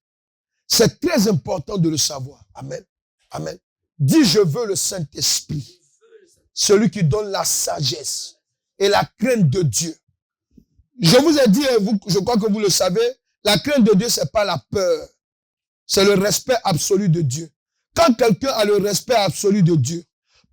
C'est très important de le savoir. Amen. Amen. Dis, je veux le Saint-Esprit, celui qui donne la sagesse et la crainte de Dieu. Je vous ai dit, je crois que vous le savez, la crainte de Dieu, c'est pas la peur. C'est le respect absolu de Dieu. Quand quelqu'un a le respect absolu de Dieu,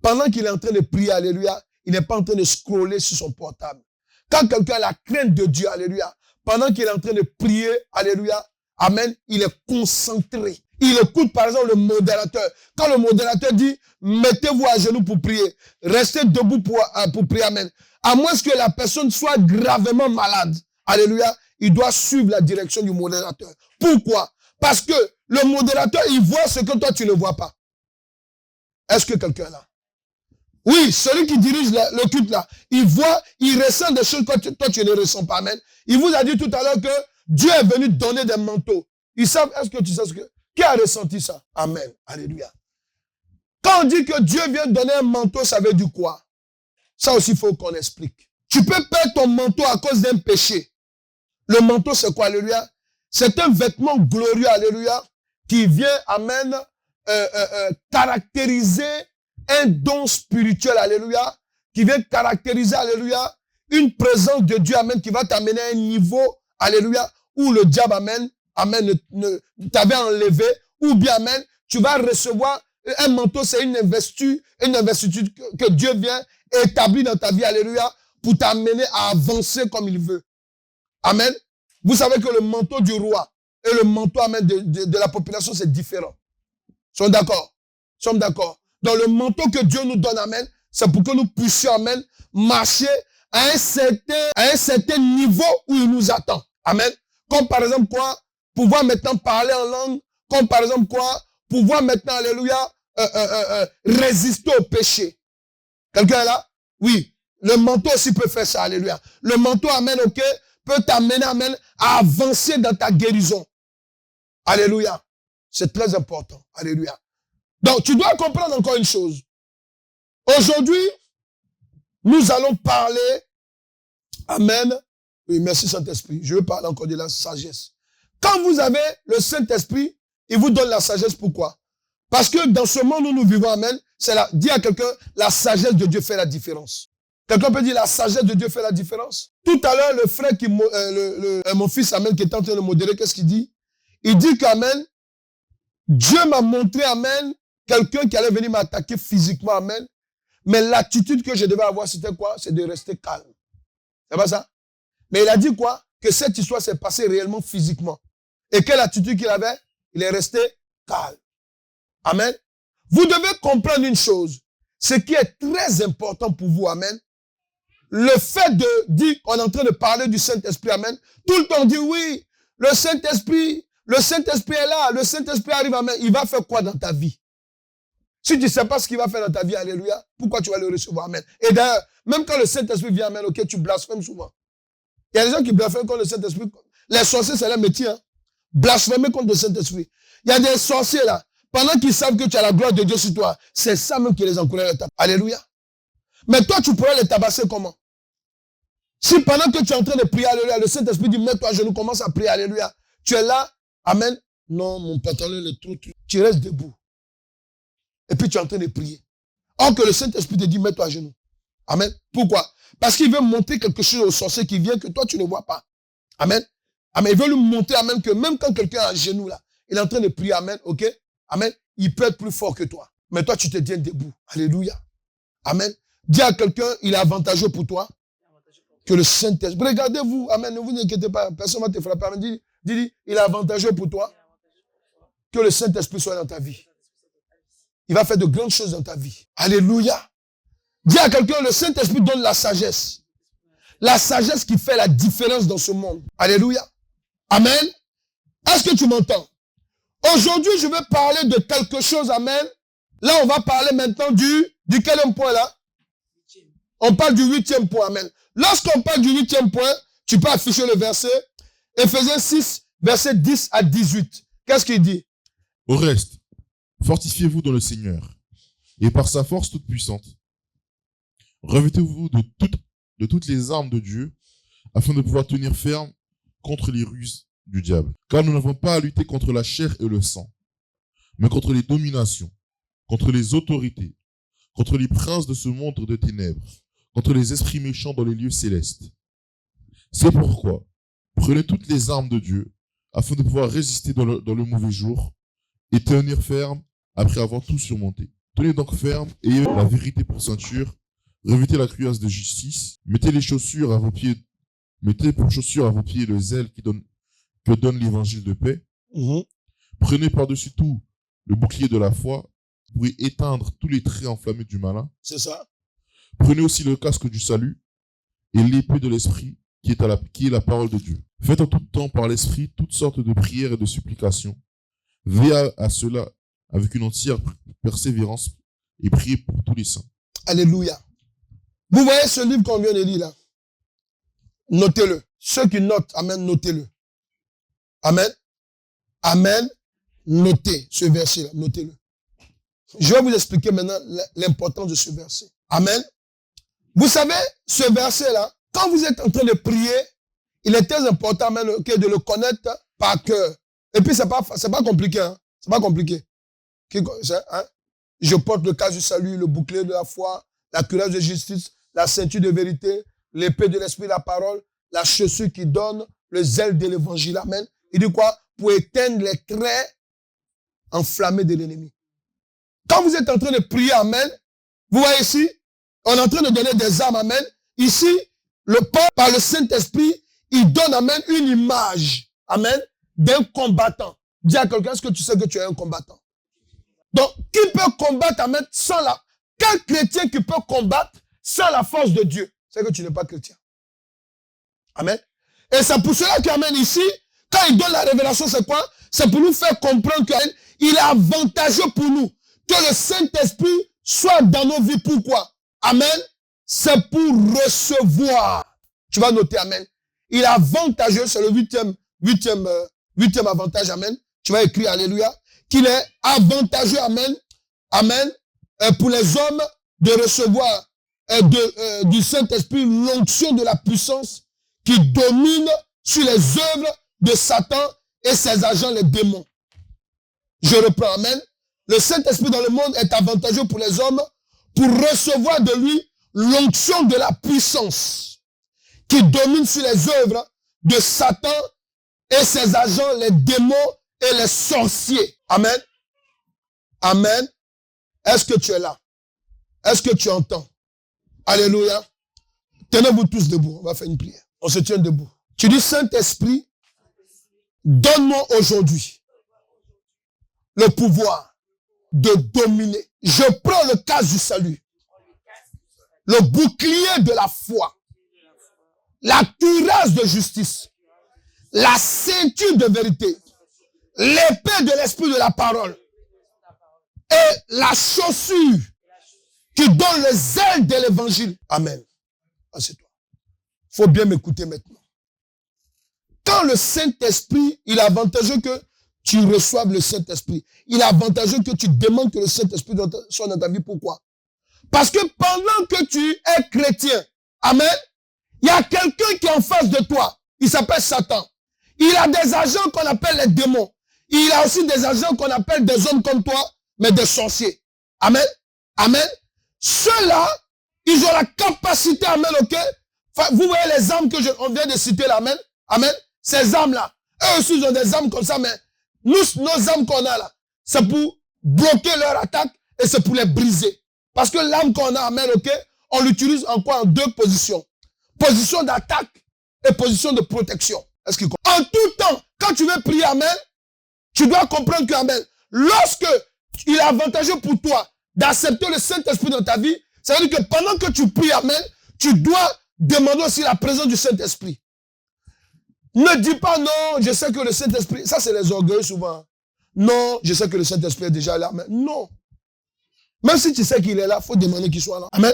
pendant qu'il est en train de prier, alléluia, il n'est pas en train de scroller sur son portable. Quand quelqu'un a la crainte de Dieu, alléluia, pendant qu'il est en train de prier, alléluia, amen, il est concentré. Il écoute par exemple le modérateur. Quand le modérateur dit, mettez-vous à genoux pour prier, restez debout pour prier, amen. À moins que la personne soit gravement malade, alléluia, il doit suivre la direction du modérateur. Pourquoi? Parce que le modérateur, il voit ce que toi tu ne vois pas. Est-ce que quelqu'un est là? Oui, celui qui dirige le culte là, il voit, il ressent des choses que toi tu ne ressens pas, amen. Il vous a dit tout à l'heure que Dieu est venu donner des manteaux. Ils savent, est-ce que tu sais ce que... Qui a ressenti ça? Amen. Alléluia. Quand on dit que Dieu vient donner un manteau, ça veut dire quoi? Ça aussi, il faut qu'on explique. Tu peux perdre ton manteau à cause d'un péché. Le manteau, c'est quoi? Alléluia. C'est un vêtement glorieux, alléluia, qui vient, amen, caractériser un don spirituel, alléluia, qui vient caractériser, alléluia, une présence de Dieu, amen, qui va t'amener à un niveau, alléluia, où le diable, amen, t'avait enlevé, ou bien, amen, tu vas recevoir un manteau, c'est une investiture que Dieu vient établir dans ta vie, alléluia, pour t'amener à avancer comme il veut. Amen. Vous savez que le manteau du roi et le manteau, amen, de la population, c'est différent. Sommes d'accord? Sommes d'accord? Donc le manteau que Dieu nous donne, amen, c'est pour que nous puissions, amen, marcher à un certain niveau où il nous attend. Amen. Comme par exemple quoi? Pouvoir maintenant parler en langue. Comme par exemple quoi? Pouvoir maintenant, alléluia, résister au péché. Quelqu'un est là? Oui. Le manteau aussi peut faire ça, alléluia. Le manteau, amen, ok, peut t'amener, amen, à avancer dans ta guérison. Alléluia. C'est très important. Alléluia. Donc, tu dois comprendre encore une chose. Aujourd'hui, nous allons parler, amen. Oui, merci Saint-Esprit. Je veux parler encore de la sagesse. Quand vous avez le Saint-Esprit, il vous donne la sagesse. Pourquoi? Parce que dans ce monde où nous vivons, amen, dis à quelqu'un, la sagesse de Dieu fait la différence. Quelqu'un peut dire la sagesse de Dieu fait la différence. Tout à l'heure, le frère mon fils, amen, qui est en train de modérer, qu'est-ce qu'il dit? Il dit qu'amen, Dieu m'a montré, amen, quelqu'un qui allait venir m'attaquer physiquement, amen. Mais l'attitude que je devais avoir, c'était quoi? C'est de rester calme. C'est pas ça? Mais il a dit quoi? Que cette histoire s'est passée réellement physiquement. Et quelle attitude qu'il avait? Il est resté calme. Amen. Vous devez comprendre une chose. Ce qui est très important pour vous, amen. Le fait de dire qu'on est en train de parler du Saint-Esprit, amen. Tout le temps on dit oui, le Saint-Esprit est là. Le Saint-Esprit arrive, amen. Il va faire quoi dans ta vie? Si tu ne sais pas ce qu'il va faire dans ta vie, alléluia, pourquoi tu vas le recevoir, amen? Et d'ailleurs, même quand le Saint-Esprit vient, amen, ok, tu blasphèmes souvent. Il y a des gens qui blasphèment contre le Saint-Esprit. Les sorciers, c'est leur métier, hein. Blasphémer contre le Saint-Esprit. Il y a des sorciers là, pendant qu'ils savent que tu as la gloire de Dieu sur toi, c'est ça même qui les encourage à tabasser. Alléluia. Mais toi, tu pourrais les tabasser comment? Si pendant que tu es en train de prier, alléluia, le Saint-Esprit dit, mets-toi à genoux, commence à prier, alléluia. Tu es là, amen. Non, mon pantalon est trop, tu restes debout. Et puis tu es en train de prier. Or que le Saint-Esprit te dit, mets-toi à genoux. Amen. Pourquoi? Parce qu'il veut montrer quelque chose au sorcier qui vient que toi, tu ne vois pas. Amen. Amen. Il veut lui montrer, amen, que même quand quelqu'un est à genoux là, il est en train de prier, amen, ok? Amen. Il peut être plus fort que toi. Mais toi, tu te tiens debout. Alléluia. Amen. Dis à quelqu'un, il est avantageux pour toi que le Saint-Esprit. Regardez-vous, amen, ne vous inquiétez pas, personne ne va te frapper. Amen. Dis, il est avantageux pour toi que le Saint-Esprit soit dans ta vie. Il va faire de grandes choses dans ta vie. Alléluia. Dis à quelqu'un, le Saint-Esprit donne la sagesse. La sagesse qui fait la différence dans ce monde. Alléluia. Amen. Est-ce que tu m'entends? Aujourd'hui, je vais parler de quelque chose, amen. Là, on va parler maintenant du quel point là? On parle du 8e point, amen. Lorsqu'on parle du 8e point, tu peux afficher le verset. Éphésiens 6, verset 10 à 18. Qu'est-ce qu'il dit? Au reste, fortifiez-vous dans le Seigneur, et par sa force toute puissante. Revêtez-vous de toutes les armes de Dieu, afin de pouvoir tenir ferme contre les ruses du diable. Car nous n'avons pas à lutter contre la chair et le sang, mais contre les dominations, contre les autorités, contre les princes de ce monde de ténèbres, contre les esprits méchants dans les lieux célestes. C'est pourquoi, prenez toutes les armes de Dieu, afin de pouvoir résister dans le mauvais jour, et tenir ferme après avoir tout surmonté. Tenez donc ferme, ayez la vérité pour ceinture, revêtez la cuirasse de justice, mettez pour chaussures à vos pieds le zèle que donne l'évangile de paix. Prenez par-dessus tout le bouclier de la foi pour y éteindre tous les traits enflammés du malin. C'est ça. Prenez aussi le casque du salut et l'épée de l'esprit qui est la parole de Dieu. Faites en tout temps par l'esprit toutes sortes de prières et de supplications. Veillez à cela avec une entière persévérance et priez pour tous les saints. Alléluia. Vous voyez ce livre qu'on vient de lire là? Notez-le. Ceux qui notent, amen, notez-le. Amen. Amen. Notez ce verset-là. Notez-le. Je vais vous expliquer maintenant l'importance de ce verset. Amen. Vous savez, ce verset-là, quand vous êtes en train de prier, il est très important, amen, de le connaître par cœur. Et puis, c'est pas compliqué, hein. C'est pas compliqué. Hein? Je porte le casque du salut, le bouclier de la foi, la cuirasse de justice, la ceinture de vérité, l'épée de l'esprit, la parole, la chaussure qui donne, le zèle de l'évangile. Amen. Il dit quoi? Pour éteindre les traits enflammés de l'ennemi. Quand vous êtes en train de prier, amen, vous voyez ici, on est en train de donner des armes, amen. Ici, le Paul, par le Saint-Esprit, il donne, amen, une image, amen, d'un combattant. Dis à quelqu'un, est-ce que tu sais que tu es un combattant? Donc, qui peut combattre, amen, sans la... Quel chrétien qui peut combattre sans la force de Dieu? C'est que tu n'es pas chrétien. Amen. Et c'est pour cela qu'amen ici, quand il donne la révélation, c'est quoi? C'est pour nous faire comprendre qu'il est avantageux pour nous que le Saint-Esprit soit dans nos vies. Pourquoi? Amen. C'est pour recevoir. Tu vas noter, amen. Il est avantageux, c'est le huitième avantage, amen. Tu vas écrire, alléluia, qu'il est avantageux, amen, amen, pour les hommes de recevoir du Saint-Esprit l'onction de la puissance qui domine sur les œuvres de Satan et ses agents, les démons. Je reprends, amen. Le Saint-Esprit dans le monde est avantageux pour les hommes pour recevoir de lui l'onction de la puissance qui domine sur les œuvres de Satan et ses agents, les démons et les sorciers. Amen. Amen. Est-ce que tu es là? Est-ce que tu entends? Alléluia. Tenez-vous tous debout. On va faire une prière. On se tient debout. Tu dis, Saint-Esprit, donne-moi aujourd'hui le pouvoir de dominer. Je prends le casque du salut, le bouclier de la foi, la cuirasse de justice, la ceinture de vérité, l'épée de l'esprit de la parole et la chaussure qui donne le zèle de l'évangile. Amen. Assieds-toi. Il faut bien m'écouter maintenant. Quand le Saint-Esprit, il est avantageux que tu reçoives le Saint-Esprit. Il est avantageux que tu demandes que le Saint-Esprit soit dans ta vie. Pourquoi? Parce que pendant que tu es chrétien, amen, il y a quelqu'un qui est en face de toi. Il s'appelle Satan. Il a des agents qu'on appelle les démons. Il a aussi des agents qu'on appelle des hommes comme toi, mais des sorciers. Amen. Amen. Ceux-là, ils ont la capacité, amen, ok? Enfin, vous voyez les âmes que on vient de citer là, amen. Amen. Ces âmes-là, eux aussi ils ont des âmes comme ça, mais nous, nos âmes qu'on a là, c'est pour bloquer leur attaque et c'est pour les briser. Parce que l'âme qu'on a, amen, ok, on l'utilise en quoi? En deux positions. Position d'attaque et position de protection. Est-ce qu'il comprend? En tout temps, quand tu veux prier, amen, tu dois comprendre que, amen, lorsque il est avantageux pour toi d'accepter le Saint-Esprit dans ta vie, ça veut dire que pendant que tu pries, amen, tu dois demander aussi la présence du Saint-Esprit. Ne dis pas non, je sais que le Saint-Esprit, ça c'est les orgueils souvent. Non, je sais que le Saint-Esprit est déjà là. Mais non. Même si tu sais qu'il est là, il faut demander qu'il soit là. Amen.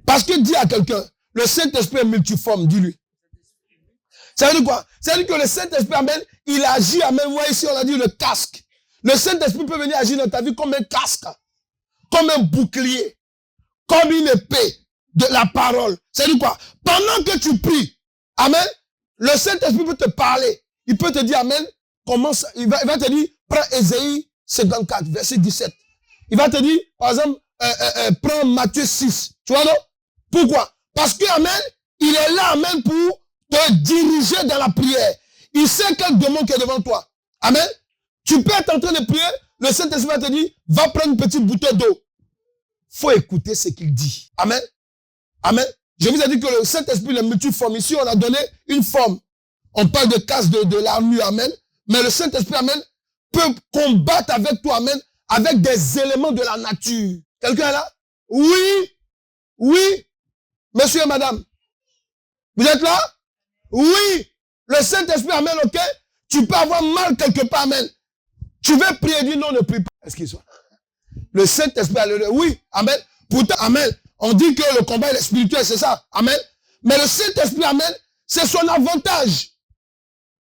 Parce que dis à quelqu'un, le Saint-Esprit est multiforme, dis-lui. Ça veut dire quoi? Ça veut dire que le Saint-Esprit, amen, il agit, amen. Vous voyez ici, on a dit le casque. Le Saint-Esprit peut venir agir dans ta vie comme un casque, comme un bouclier, comme une épée de la parole. Ça veut dire quoi? Pendant que tu pries, amen, le Saint-Esprit peut te parler. Il peut te dire, amen, comment ça, il va te dire, prends Ésaïe 54, verset 17. Il va te dire, par exemple, prends Matthieu 6. Tu vois, non? Pourquoi? Parce que, amen, il est là, amen, pour te diriger dans la prière. Il sait quel démon qui est devant toi. Amen. Tu peux être en train de prier, le Saint-Esprit va te dire, va prendre une petite bouteille d'eau. Faut écouter ce qu'il dit. Amen. Amen. Je vous ai dit que le Saint-Esprit est multiforme. Ici, on a donné une forme. On parle de casse de l'armure, amen. Mais le Saint-Esprit, amen, peut combattre avec toi, amen, avec des éléments de la nature. Quelqu'un est là? Oui. Oui. Monsieur et madame. Vous êtes là? Oui. Le Saint-Esprit, amen, ok? Tu peux avoir mal quelque part, amen. Tu veux prier, dis non, ne prie pas. Est-ce qu'il soit? Le Saint-Esprit, alléluia. Oui, amen. Pourtant, amen. On dit que le combat est spirituel, c'est ça. Amen. Mais le Saint-Esprit, amen, c'est son avantage.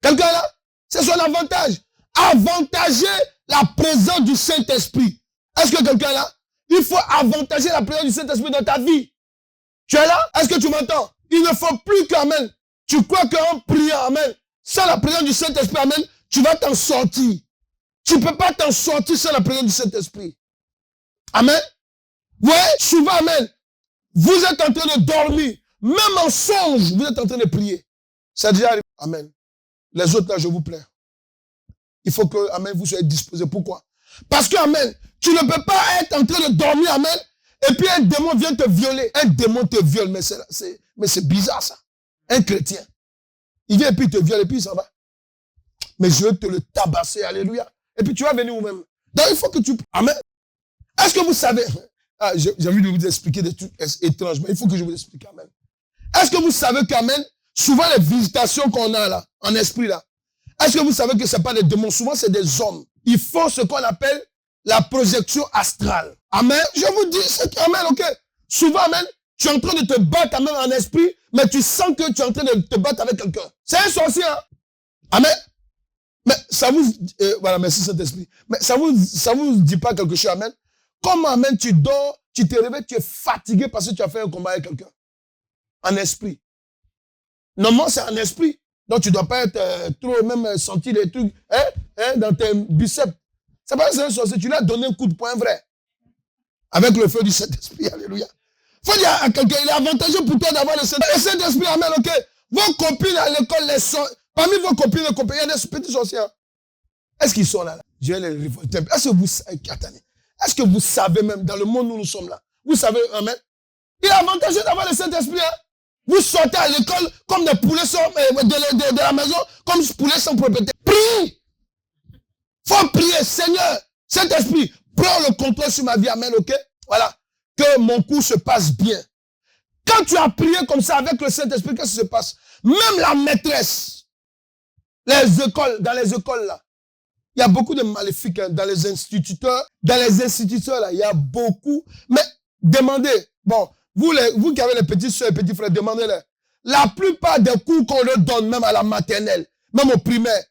Quelqu'un est là? C'est son avantage. Avantager la présence du Saint-Esprit. Est-ce que quelqu'un est là? Il faut avantager la présence du Saint-Esprit dans ta vie. Tu es là? Est-ce que tu m'entends? Il ne faut plus qu'amen. Tu crois qu'en priant, amen, sans la présence du Saint-Esprit, amen, tu vas t'en sortir. Tu ne peux pas t'en sortir sans la présence du Saint-Esprit. Amen. Ouais, souvent, amen. Vous êtes en train de dormir. Même en songe, vous êtes en train de prier. Ça déjà arrivé. Amen. Les autres, là, je vous plains. Il faut que, amen, vous soyez disposés. Pourquoi? Parce que, amen, tu ne peux pas être en train de dormir, amen, et puis un démon vient te violer. Un démon te viole, mais c'est bizarre, ça. Un chrétien. Il vient et puis il te viole et puis il s'en va. Mais je veux te le tabasser, alléluia. Et puis tu vas venir vous-même. Donc il faut que tu... Amen. Est-ce que vous savez... Ah, j'ai envie de vous expliquer des trucs étranges, mais il faut que je vous explique, amen. Est-ce que vous savez qu'amen, souvent les visitations qu'on a là, en esprit là, est-ce que vous savez que ce n'est pas des démons? Souvent c'est des hommes. Ils font ce qu'on appelle la projection astrale. Amen. Je vous dis, c'est amen, ok. Souvent, amen, tu es en train de te battre, amen, en esprit, mais tu sens que tu es en train de te battre avec quelqu'un. C'est un sorcier, hein. Amen. Mais ça vous, voilà, merci Saint-Esprit. Mais ça vous dit pas quelque chose, amen. Comment, amen, tu dors, tu te réveilles, tu es fatigué parce que tu as fait un combat avec quelqu'un. En esprit. Normalement, c'est en esprit. Donc, tu ne dois pas être trop, même sentir des trucs, dans tes biceps. C'est pas que c'est un sorcier, tu lui as donné un coup de poing vrai. Avec le feu du Saint-Esprit, alléluia. Faut dire à quelqu'un, il est avantageux pour toi d'avoir le Saint-Esprit, amen, ok. Vos copines à l'école, parmi vos copines, il y a des petits sorciers. Est-ce qu'ils sont là? Je vais les révolter. Est-ce que vous savez même, dans le monde où nous sommes là, vous savez, amen, il est avantageux d'avoir le Saint-Esprit, hein. Vous sortez à l'école comme des poulets de la maison, comme des poulets sans propriété. Prie! Faut prier, Seigneur, Saint-Esprit, prends le contrôle sur ma vie, amen, ok? Voilà. Que mon cours se passe bien. Quand tu as prié comme ça avec le Saint-Esprit, qu'est-ce qui se passe? Même la maîtresse, Les écoles, dans les écoles là, il y a beaucoup de maléfiques hein, dans les instituteurs. Dans les instituteurs là, il y a beaucoup. Mais demandez, bon, vous qui avez les petites soeurs et petits frères, demandez-les. La plupart des cours qu'on leur donne, même à la maternelle, même au primaire,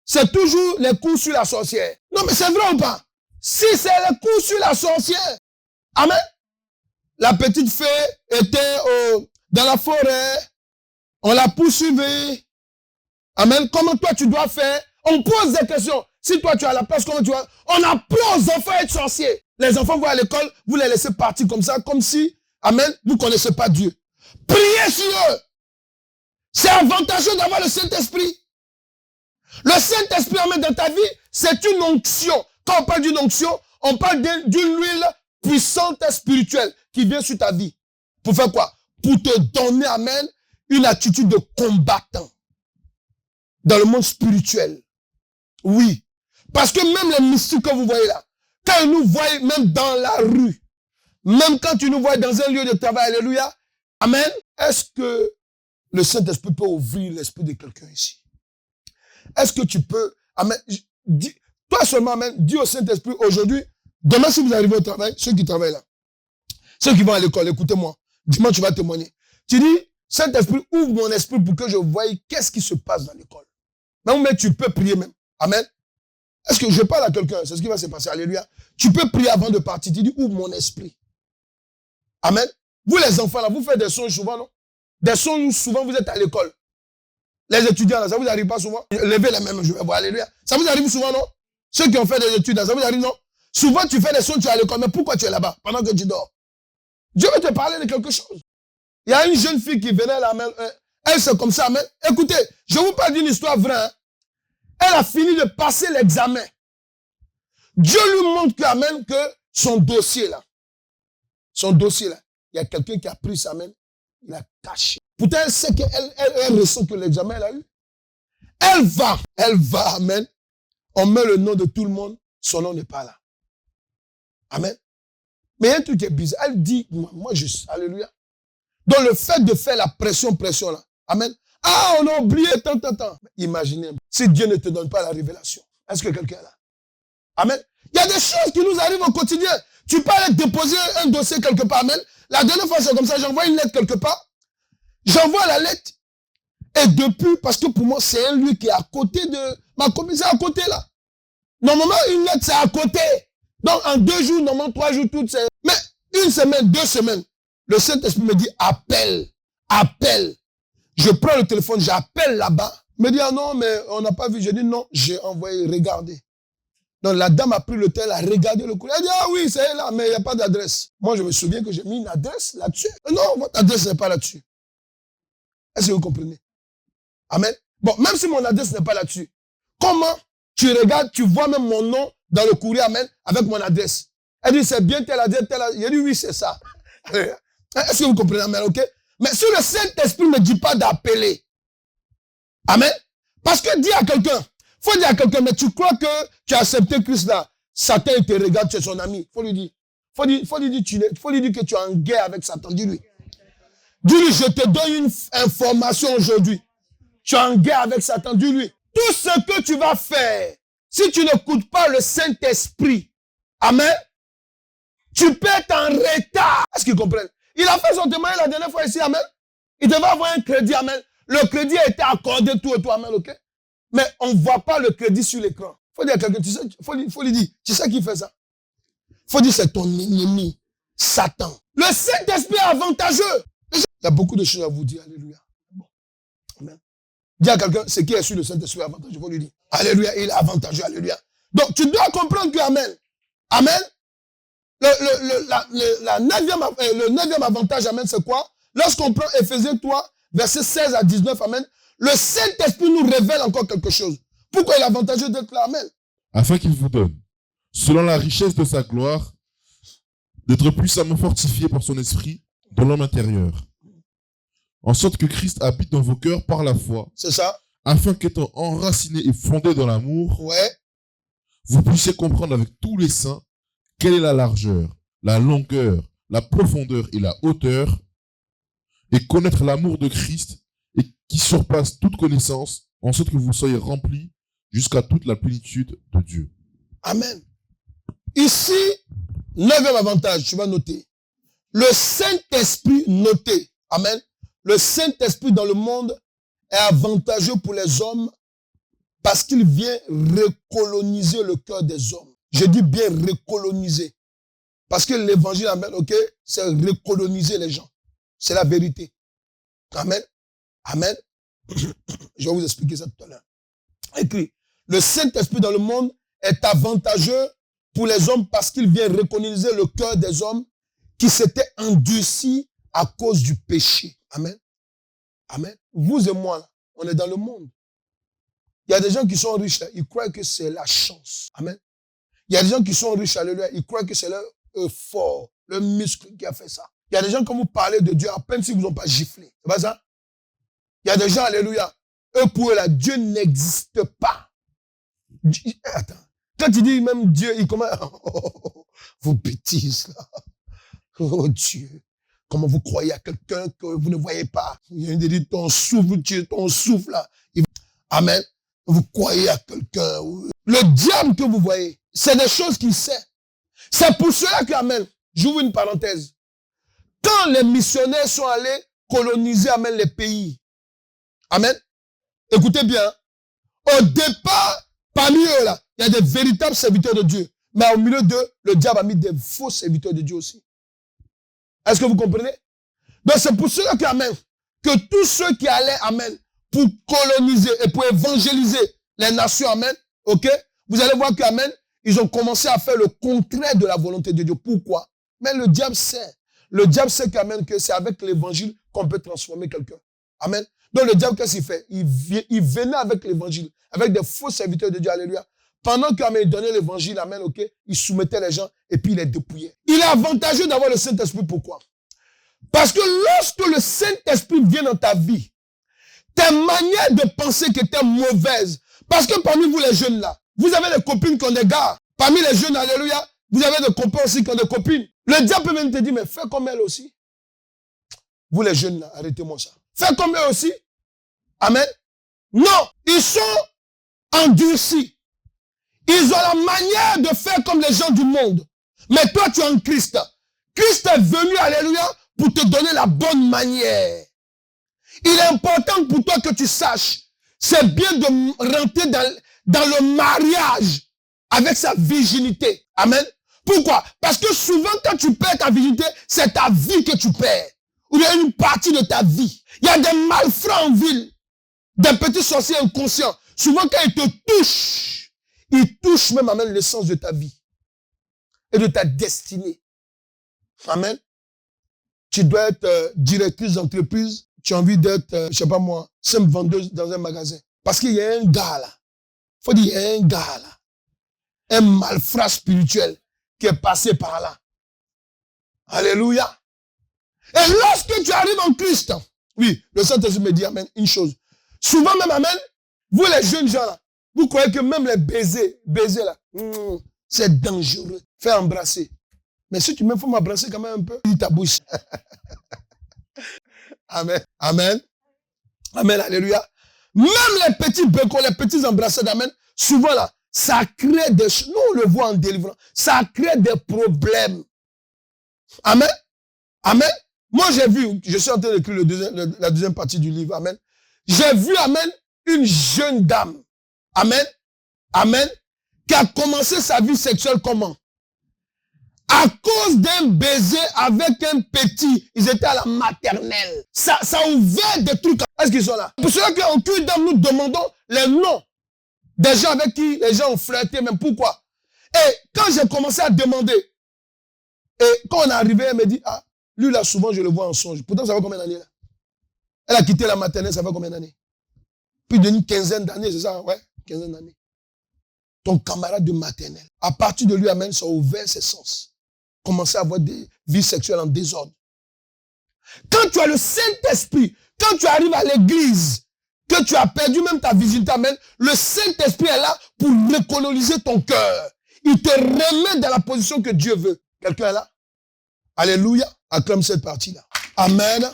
c'est toujours les cours sur la sorcière. Non, mais c'est vrai ou pas? Si c'est les cours sur la sorcière, amen. La petite fée était dans la forêt, on l'a poursuivie. Amen. Comment toi tu dois faire? On pose des questions. Si toi tu as la place, comment tu vas? On apprend aux enfants à être sorciers. Les enfants vont à l'école, vous les laissez partir comme ça, comme si, amen, vous ne connaissez pas Dieu. Priez sur eux. C'est avantageux d'avoir le Saint-Esprit. Le Saint-Esprit, amen, dans ta vie, c'est une onction. Quand on parle d'une onction, on parle d'une huile puissante et spirituelle qui vient sur ta vie. Pour faire quoi? Pour te donner, amen, une attitude de combattant. Dans le monde spirituel. Oui. Parce que même les mystiques que vous voyez là, quand ils nous voient même dans la rue, même quand tu nous vois dans un lieu de travail, alléluia, amen, est-ce que le Saint-Esprit peut ouvrir l'esprit de quelqu'un ici? Est-ce que tu peux, amen, toi seulement, amen, dis au Saint-Esprit aujourd'hui, demain si vous arrivez au travail, ceux qui travaillent là, ceux qui vont à l'école, écoutez-moi, dimanche tu vas témoigner. Tu dis, Saint-Esprit, ouvre mon esprit pour que je voie qu'est-ce qui se passe dans l'école. Mais tu peux prier même. Amen. Est-ce que je parle à quelqu'un? C'est ce qui va se passer. Alléluia. Tu peux prier avant de partir. Tu dis, ouvre mon esprit. Amen. Vous les enfants là, vous faites des songes souvent, non? Des songes souvent vous êtes à l'école. Les étudiants là, ça vous arrive pas souvent? Levez les mêmes, je vais voir. Alléluia. Ça vous arrive souvent, non? Ceux qui ont fait des études là, ça vous arrive, non? Souvent tu fais des songes, tu es à l'école, mais pourquoi tu es là-bas pendant que tu dors? Dieu veut te parler de quelque chose. Il y a une jeune fille qui venait là, elle c'est comme ça, amen. Écoutez, je vous parle d'une histoire vraie. Hein. Elle a fini de passer l'examen. Dieu lui montre que, amen, que son dossier là, il y a quelqu'un qui a pris sa main, il a caché. Pourtant, elle sait qu'elle ressent que l'examen elle a eu. Elle va, amen. On met le nom de tout le monde, son nom n'est pas là. Amen. Mais il y a un truc qui est bizarre. Elle dit, moi juste, alléluia. Donc le fait de faire la pression là, amen. Ah, on a oublié, tant. Imaginez, si Dieu ne te donne pas la révélation, est-ce que quelqu'un est là? Amen. Il y a des choses qui nous arrivent au quotidien. Tu peux aller déposer un dossier quelque part, amen. La dernière fois, c'est comme ça, j'envoie une lettre quelque part. J'envoie la lettre. Et depuis, parce que pour moi, c'est un lieu qui est à côté de ma commissaire, à côté là. Normalement, une lettre, c'est à côté. Donc, en 2 jours, normalement, 3 jours, tout c'est. Mais 1 semaine, 2 semaines, le Saint-Esprit me dit, appelle. Je prends le téléphone, j'appelle là-bas. Il me dit, ah non, mais on n'a pas vu. Je dis, non, j'ai envoyé, regardez. Donc, la dame a pris le tel, a regardé le courrier. Elle dit, ah oui, c'est là, mais il n'y a pas d'adresse. Moi, je me souviens que j'ai mis une adresse là-dessus. Non, votre adresse n'est pas là-dessus. Est-ce que vous comprenez? Amen. Bon, même si mon adresse n'est pas là-dessus, comment tu regardes, tu vois même mon nom dans le courrier, amen, avec mon adresse. Elle dit, c'est bien telle adresse, telle adresse. J'ai dit, oui, c'est ça. Est-ce que vous comprenez, amen, ok? Mais si le Saint-Esprit ne me dit pas d'appeler, amen, parce que dis à quelqu'un, faut dire à quelqu'un, mais tu crois que tu as accepté Christ là, Satan il te regarde, tu es son ami. Faut lui dire que tu es en guerre avec Satan. Dis-lui, je te donne une information aujourd'hui. Tu es en guerre avec Satan. Dis-lui, tout ce que tu vas faire, si tu n'écoutes pas le Saint-Esprit, amen, tu peux être en retard. Est-ce qu'ils comprennent? Il a fait son témoignage la dernière fois ici, amen. Il devait avoir un crédit, amen. Le crédit a été accordé, tout et tout, amen, ok? Mais on ne voit pas le crédit sur l'écran. Faut dire à quelqu'un, tu sais, faut lui dire, tu sais qui fait ça? Faut dire, c'est ton ennemi, Satan. Le Saint-Esprit est avantageux. Il y a beaucoup de choses à vous dire, alléluia. Bon. Amen. Dis à quelqu'un, c'est qui est sur le Saint-Esprit avantageux, faut lui dire, alléluia, il est avantageux, alléluia. Donc, tu dois comprendre que, amen, amen, le 9e avantage, amen, c'est quoi? Lorsqu'on prend Éphésiens 3, versets 16 à 19, amen, le Saint-Esprit nous révèle encore quelque chose. Pourquoi il est avantageux d'être là, amen? Afin qu'il vous donne, selon la richesse de sa gloire, d'être puissamment fortifié par son esprit dans l'homme intérieur. En sorte que Christ habite dans vos cœurs par la foi. C'est ça. Afin qu'étant enraciné et fondé dans l'amour, ouais, vous puissiez comprendre avec tous les saints quelle est la largeur, la longueur, la profondeur et la hauteur, et connaître l'amour de Christ et qui surpasse toute connaissance, en sorte que vous soyez remplis jusqu'à toute la plénitude de Dieu. Amen. Ici, 9e avantage, tu vas noter. Le Saint-Esprit, notez. Amen. Le Saint-Esprit dans le monde est avantageux pour les hommes parce qu'il vient recoloniser le cœur des hommes. Je dis bien recoloniser. Parce que l'évangile, amen, ok, c'est recoloniser les gens. C'est la vérité. Amen. Amen. Je vais vous expliquer ça tout à l'heure. Écrit. Le Saint-Esprit dans le monde est avantageux pour les hommes parce qu'il vient recoloniser le cœur des hommes qui s'étaient endurcis à cause du péché. Amen. Amen. Vous et moi, là, on est dans le monde. Il y a des gens qui sont riches, là, ils croient que c'est la chance. Amen. Il y a des gens qui sont riches, alléluia, ils croient que c'est leur effort, le muscle qui a fait ça. Il y a des gens, quand vous parlez de Dieu, à peine si vous n'ont pas giflé. C'est pas ça? Il y a des gens, alléluia, eux pour eux, là, Dieu n'existe pas. Attends. Quand il dit même Dieu, il commence, vos bêtises, là. Oh Dieu. Comment vous croyez à quelqu'un que vous ne voyez pas? Il dit, ton souffle, ton souffle, là. Amen. Vous croyez à quelqu'un. Le diable que vous voyez, c'est des choses qu'il sait. C'est pour cela que, amen, j'ouvre une parenthèse. Quand les missionnaires sont allés coloniser, amen, les pays, amen, écoutez bien, au départ, parmi eux, là, il y a des véritables serviteurs de Dieu. Mais au milieu d'eux, le diable a mis des faux serviteurs de Dieu aussi. Est-ce que vous comprenez? Donc c'est pour cela que, amen, que tous ceux qui allaient, amen, pour coloniser et pour évangéliser les nations, amen, ok? Vous allez voir que, amen, ils ont commencé à faire le contraire de la volonté de Dieu. Pourquoi? Mais le diable sait. Le diable sait qu'amen, que c'est avec l'évangile qu'on peut transformer quelqu'un. Amen. Donc le diable, qu'est-ce qu'il fait? Il venait avec l'évangile, avec des faux serviteurs de Dieu, alléluia. Pendant qu'amen, il donnait l'évangile, amen, ok? Il soumettait les gens et puis il les dépouillait. Il est avantageux d'avoir le Saint-Esprit. Pourquoi? Parce que lorsque le Saint-Esprit vient dans ta vie, tes manières de penser qui étaient mauvaises, parce que parmi vous les jeunes là, vous avez des copines qui ont des gars. Parmi les jeunes, alléluia, vous avez des copains aussi qui ont des copines. Le diable peut même te dire, mais fais comme elle aussi. Vous les jeunes là, arrêtez-moi ça. Fais comme eux aussi. Amen. Non, ils sont endurcis. Ils ont la manière de faire comme les gens du monde. Mais toi, tu es en Christ. Christ est venu, alléluia, pour te donner la bonne manière. Il est important pour toi que tu saches, c'est bien de rentrer dans le mariage avec sa virginité. Amen. Pourquoi? Parce que souvent, quand tu perds ta virginité, c'est ta vie que tu perds. Ou bien une partie de ta vie. Il y a des malfrats en ville, des petits sorciers inconscients. Souvent, quand ils te touchent même, amen, l'essence de ta vie et de ta destinée. Amen. Tu dois être directrice d'entreprise. Tu as envie d'être, je sais pas moi, simple vendeuse dans un magasin. Parce qu'il y a un gars là. Faut dire, il y a un gars là. Un malfrat spirituel qui est passé par là. Alléluia. Et lorsque tu arrives en Christ, oui, le Saint-Esprit me dit, amen, une chose. Souvent même, amen, vous les jeunes gens là, vous croyez que même les baisers là, c'est dangereux. Fais embrasser. Mais si tu me fais m'embrasser quand même un peu, dis ta bouche. Amen. Amen. Amen. Alléluia. Même les petits becons, les petits embrassés d'amen, souvent là, ça crée des choses. Nous, on le voit en délivrant. Ça crée des problèmes. Amen. Amen. Moi, j'ai vu, je suis en train d'écrire la deuxième partie du livre. Amen. J'ai vu, amen, une jeune dame. Amen. Amen. Qui a commencé sa vie sexuelle comment? À cause d'un baiser avec un petit, ils étaient à la maternelle. Ça a ouvert des trucs. Est-ce qu'ils sont là? Pour cela qu'en culte d'âme, nous demandons les noms des gens avec qui les gens ont flirté, même pourquoi? Et quand j'ai commencé à demander, et quand on est arrivé, elle me dit, ah, lui là, souvent je le vois en songe. Pourtant, ça fait combien d'années là? Elle a quitté la maternelle, ça fait combien d'années? Plus d'une quinzaine d'années, c'est ça? Ouais, quinzaine d'années. Ton camarade de maternelle. À partir de lui, amen, ça a ouvert ses sens. Commencer à avoir des vies sexuelles en désordre. Quand tu as le Saint-Esprit, quand tu arrives à l'église, que tu as perdu même ta virginité, amen, le Saint-Esprit est là pour recoloniser ton cœur. Il te remet dans la position que Dieu veut. Quelqu'un est là? Alléluia. Acclame cette partie-là. Amen.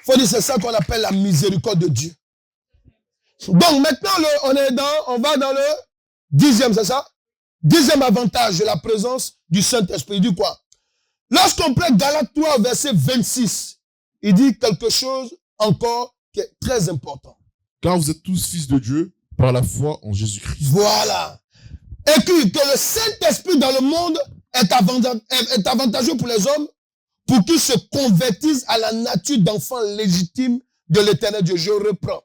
Faut dire, c'est ça qu'on appelle la miséricorde de Dieu. Donc maintenant, on va dans le 10e, c'est ça? 10e avantage de la présence du Saint-Esprit. Il dit quoi? Lorsqu'on prend Galates 3, verset 26, il dit quelque chose encore qui est très important. Car vous êtes tous fils de Dieu par la foi en Jésus-Christ. Voilà. Écrit que le Saint-Esprit dans le monde est avantageux pour les hommes pour qu'ils se convertissent à la nature d'enfants légitimes de l'Éternel Dieu. Je reprends.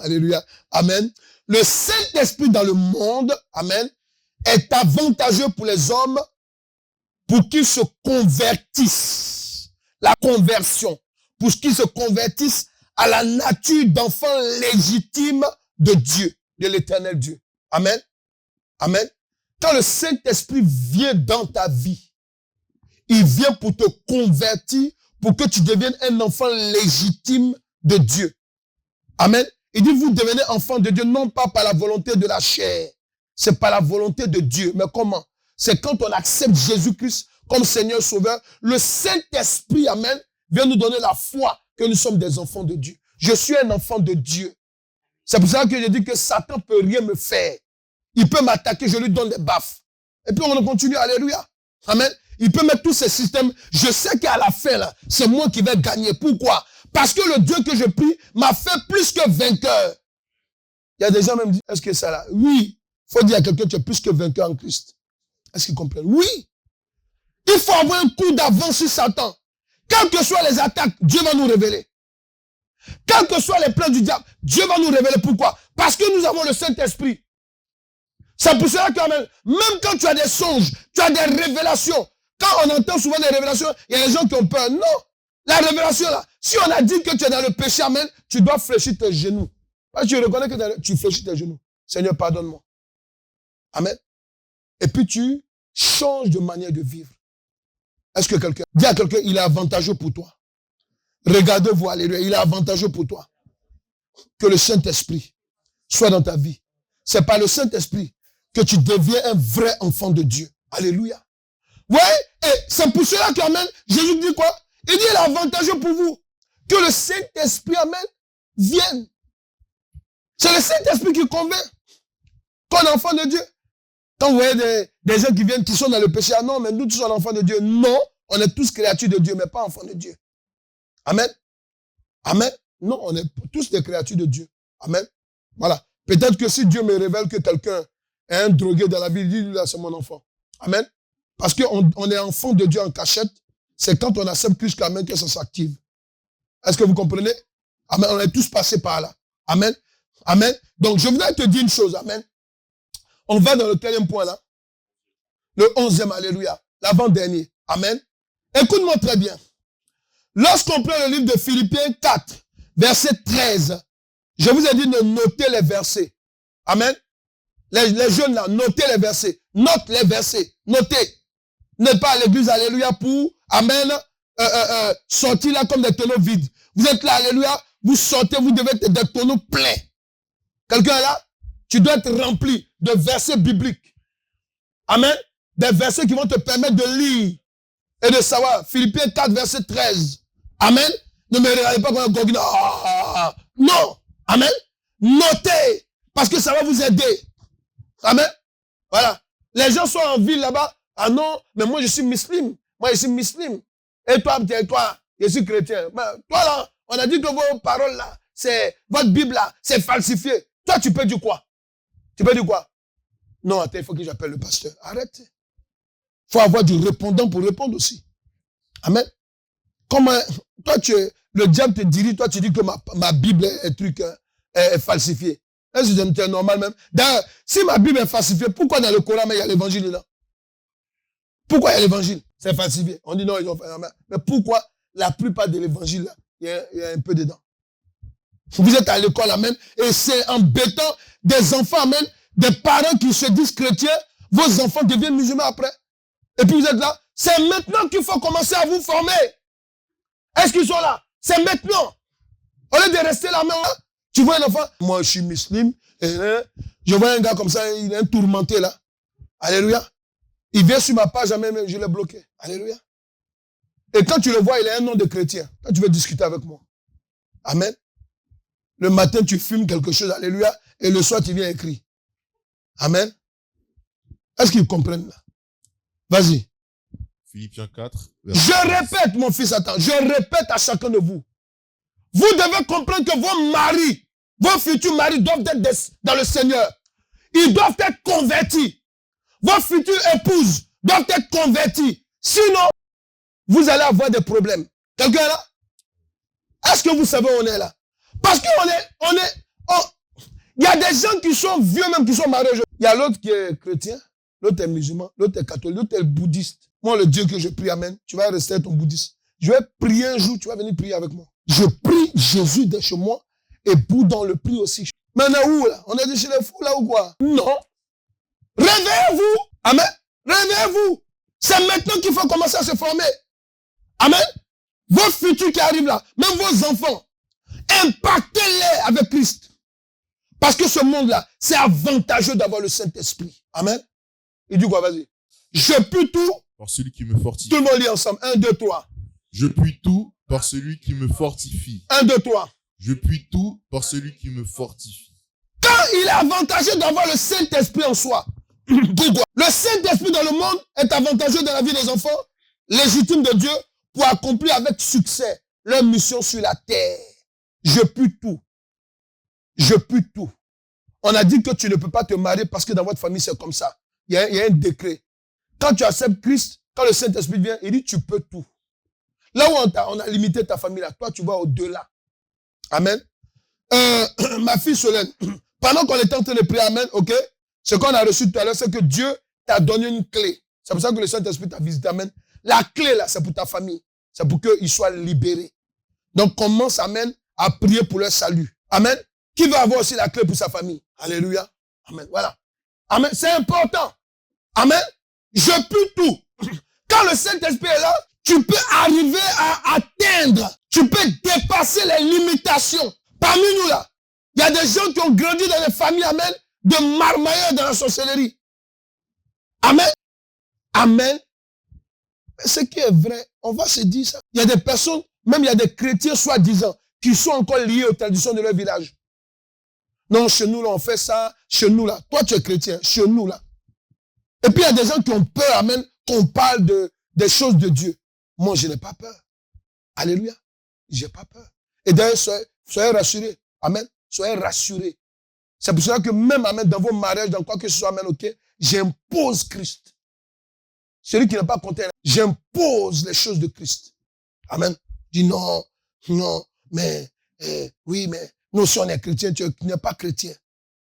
Alléluia. Amen. Le Saint-Esprit dans le monde, amen, est avantageux pour les hommes pour qu'ils se convertissent. La conversion. Pour qu'ils se convertissent à la nature d'enfants légitimes de Dieu, de l'Éternel Dieu. Amen. Amen. Quand le Saint-Esprit vient dans ta vie, il vient pour te convertir, pour que tu deviennes un enfant légitime de Dieu. Amen. Il dit, vous devenez enfant de Dieu, non pas par la volonté de la chair. C'est par la volonté de Dieu. Mais comment? C'est quand on accepte Jésus-Christ comme Seigneur Sauveur. Le Saint-Esprit, amen, vient nous donner la foi que nous sommes des enfants de Dieu. Je suis un enfant de Dieu. C'est pour ça que je dis que Satan peut rien me faire. Il peut m'attaquer, je lui donne des baffes. Et puis on continue, alléluia. Amen. Il peut mettre tous ces systèmes. Je sais qu'à la fin, là, c'est moi qui vais gagner. Pourquoi? Parce que le Dieu que je prie m'a fait plus que vainqueur. Il y a des gens même qui disent, est-ce que ça là? Oui. Il faut dire à quelqu'un, tu es plus que vainqueur en Christ. Est-ce qu'ils comprennent? Oui. Il faut avoir un coup d'avance sur Satan. Quelles que soient les attaques, Dieu va nous révéler. Quels que soient les plans du diable, Dieu va nous révéler. Pourquoi? Parce que nous avons le Saint-Esprit. C'est pour cela que même quand tu as des songes, tu as des révélations. Quand on entend souvent des révélations, il y a des gens qui ont peur. Non. La révélation là, si on a dit que tu es dans le péché, amen, tu dois fléchir tes genoux. Parce que tu reconnais que tu fléchis tes genoux. Seigneur, pardonne-moi. Amen. Et puis tu changes de manière de vivre. Est-ce que quelqu'un, dis à quelqu'un, il est avantageux pour toi. Regardez-vous, alléluia, il est avantageux pour toi. Que le Saint-Esprit soit dans ta vie. C'est par le Saint-Esprit que tu deviens un vrai enfant de Dieu. Alléluia. Ouais, et c'est pour cela qu'amen, Jésus dit quoi? Il dit, il est avantageux pour vous. Que le Saint-Esprit, amen, vienne. C'est le Saint-Esprit qui convainc qu'on est enfant de Dieu. Quand vous voyez des gens qui viennent, qui sont dans le péché, ah non, mais nous tous sommes enfants de Dieu. Non, on est tous créatures de Dieu, mais pas enfants de Dieu. Amen. Amen. Non, on est tous des créatures de Dieu. Amen. Voilà. Peut-être que si Dieu me révèle que quelqu'un est un drogué dans la vie, il dit, là, c'est mon enfant. Amen. Parce qu'on est enfant de Dieu en cachette. C'est quand on accepte Christ, amen, que ça s'active. Est-ce que vous comprenez? Amen. On est tous passés par là. Amen. Amen. Donc, je voudrais te dire une chose. Amen. On va dans le quatrième point là. Le 11e, alléluia. L'avant-dernier. Amen. Écoute-moi très bien. Lorsqu'on prend le livre de Philippiens 4, verset 13, je vous ai dit de noter les versets. Amen. Les jeunes là, notez les versets. Note les versets. Notez. N'êtes pas à l'église, alléluia, pour, amen, sortir là comme des tonneaux vides. Vous êtes là, alléluia, vous sortez, vous devez être des tonneaux pleins. Quelqu'un est là? Tu dois être rempli de versets bibliques. Amen. Des versets qui vont te permettre de lire et de savoir. Philippiens 4, verset 13. Amen. Ne me regardez pas comme un goguenard. Non. Amen. Notez. Parce que ça va vous aider. Amen. Voilà. Les gens sont en ville là-bas. Ah non, mais moi je suis musulman. Moi je suis musulman. Et toi, je suis chrétien. Mais toi là, on a dit que vos paroles là, c'est votre Bible là, c'est falsifié. Toi, tu peux dire quoi? Tu peux dire quoi? Non, attends, il faut que j'appelle le pasteur. Arrête. Il faut avoir du répondant pour répondre aussi. Amen. Comment, toi, le diable te dirige, toi, tu dis que ma Bible est falsifiée. C'est normal même. D'ailleurs, si ma Bible est falsifiée, pourquoi dans le Coran, il y a l'évangile dedans? Pourquoi il y a l'évangile? C'est falsifié. On dit non, ils ont fait. Mais pourquoi la plupart de l'évangile, là, il y a un peu dedans? Vous êtes à l'école, amen, et c'est embêtant des enfants, amen, des parents qui se disent chrétiens, vos enfants deviennent musulmans après. Et puis vous êtes là. C'est maintenant qu'il faut commencer à vous former. Est-ce qu'ils sont là? C'est maintenant. Au lieu de rester là, même là, tu vois un enfant, moi je suis musulman, et je vois un gars comme ça, il est un tourmenté là. Alléluia. Il vient sur ma page, même je l'ai bloqué. Alléluia. Et quand tu le vois, il a un nom de chrétien. Quand tu veux discuter avec moi. Amen. Le matin, tu fumes quelque chose, alléluia, et le soir, tu viens écrire. Amen. Est-ce qu'ils comprennent là? Vas-y. Philippiens 4. Je répète, mon fils, attends, je répète à chacun de vous. Vous devez comprendre que vos maris, vos futurs maris doivent être dans le Seigneur. Ils doivent être convertis. Vos futures épouses doivent être converties. Sinon, vous allez avoir des problèmes. Quelqu'un est là? Est-ce que vous savez où on est là? Parce qu'il y a des gens qui sont vieux même, qui sont mariés. Il y a l'autre qui est chrétien, l'autre est musulman, l'autre est catholique, l'autre est bouddhiste. Moi, le Dieu que je prie, amen, tu vas rester ton bouddhiste. Je vais prier un jour, tu vas venir prier avec moi. Je prie Jésus de chez moi et Bouddha le prie aussi. Maintenant où là? On est de chez les fous là ou quoi? Non. Réveillez-vous. Amen. Réveillez-vous. C'est maintenant qu'il faut commencer à se former. Amen. Vos futurs qui arrivent là, même vos enfants, impactez-les avec Christ. Parce que ce monde-là, c'est avantageux d'avoir le Saint-Esprit. Amen. Il dit quoi? Vas-y. Je puis tout. Par celui qui me fortifie. Tout le monde lit ensemble. 1, 2, 3. Je puis tout par celui qui me fortifie. 1, 2, 3. Je puis tout par celui qui me fortifie. Quand il est avantageux d'avoir le Saint-Esprit en soi. Pourquoi? Le Saint-Esprit dans le monde est avantageux dans la vie des enfants légitimes de Dieu pour accomplir avec succès leur mission sur la terre. Je puis tout. Je puis tout. On a dit que tu ne peux pas te marier parce que dans votre famille c'est comme ça. Il y a un décret. Quand tu acceptes Christ, quand le Saint-Esprit vient, il dit tu peux tout. Là où on a limité ta famille, là, toi tu vas au-delà. Amen. Ma fille Solène, pendant qu'on était en train de prier, amen, ok, ce qu'on a reçu tout à l'heure, c'est que Dieu t'a donné une clé. C'est pour ça que le Saint-Esprit t'a visité, amen. La clé là, c'est pour ta famille. C'est pour qu'ils soient libérés. Donc commence, amen, à prier pour leur salut. Amen. Qui va avoir aussi la clé pour sa famille? Alléluia. Amen. Voilà. Amen. C'est important. Amen. Je puis tout. Quand le Saint-Esprit est là, tu peux arriver à atteindre, tu peux dépasser les limitations. Parmi nous là, il y a des gens qui ont grandi dans des familles, amen, de marmailleurs dans la sorcellerie. Amen. Amen. Mais ce qui est vrai, on va se dire ça. Il y a des personnes, même il y a des chrétiens soi-disant, qui sont encore liés aux traditions de leur village. Non, chez nous là, on fait ça, chez nous là. Toi, tu es chrétien, chez nous là. Et puis il y a des gens qui ont peur, amen, qu'on parle des choses de Dieu. Moi, je n'ai pas peur. Alléluia. J'ai pas peur. Et d'ailleurs, soyez rassurés. Amen. Soyez rassurés. C'est pour cela que même, amen, dans vos mariages, dans quoi que ce soit, amen, ok, j'impose Christ. Celui qui n'a pas compté, j'impose les choses de Christ. Amen. Dis non, mais, oui, mais, nous, si on est chrétien, tu n'es pas chrétien.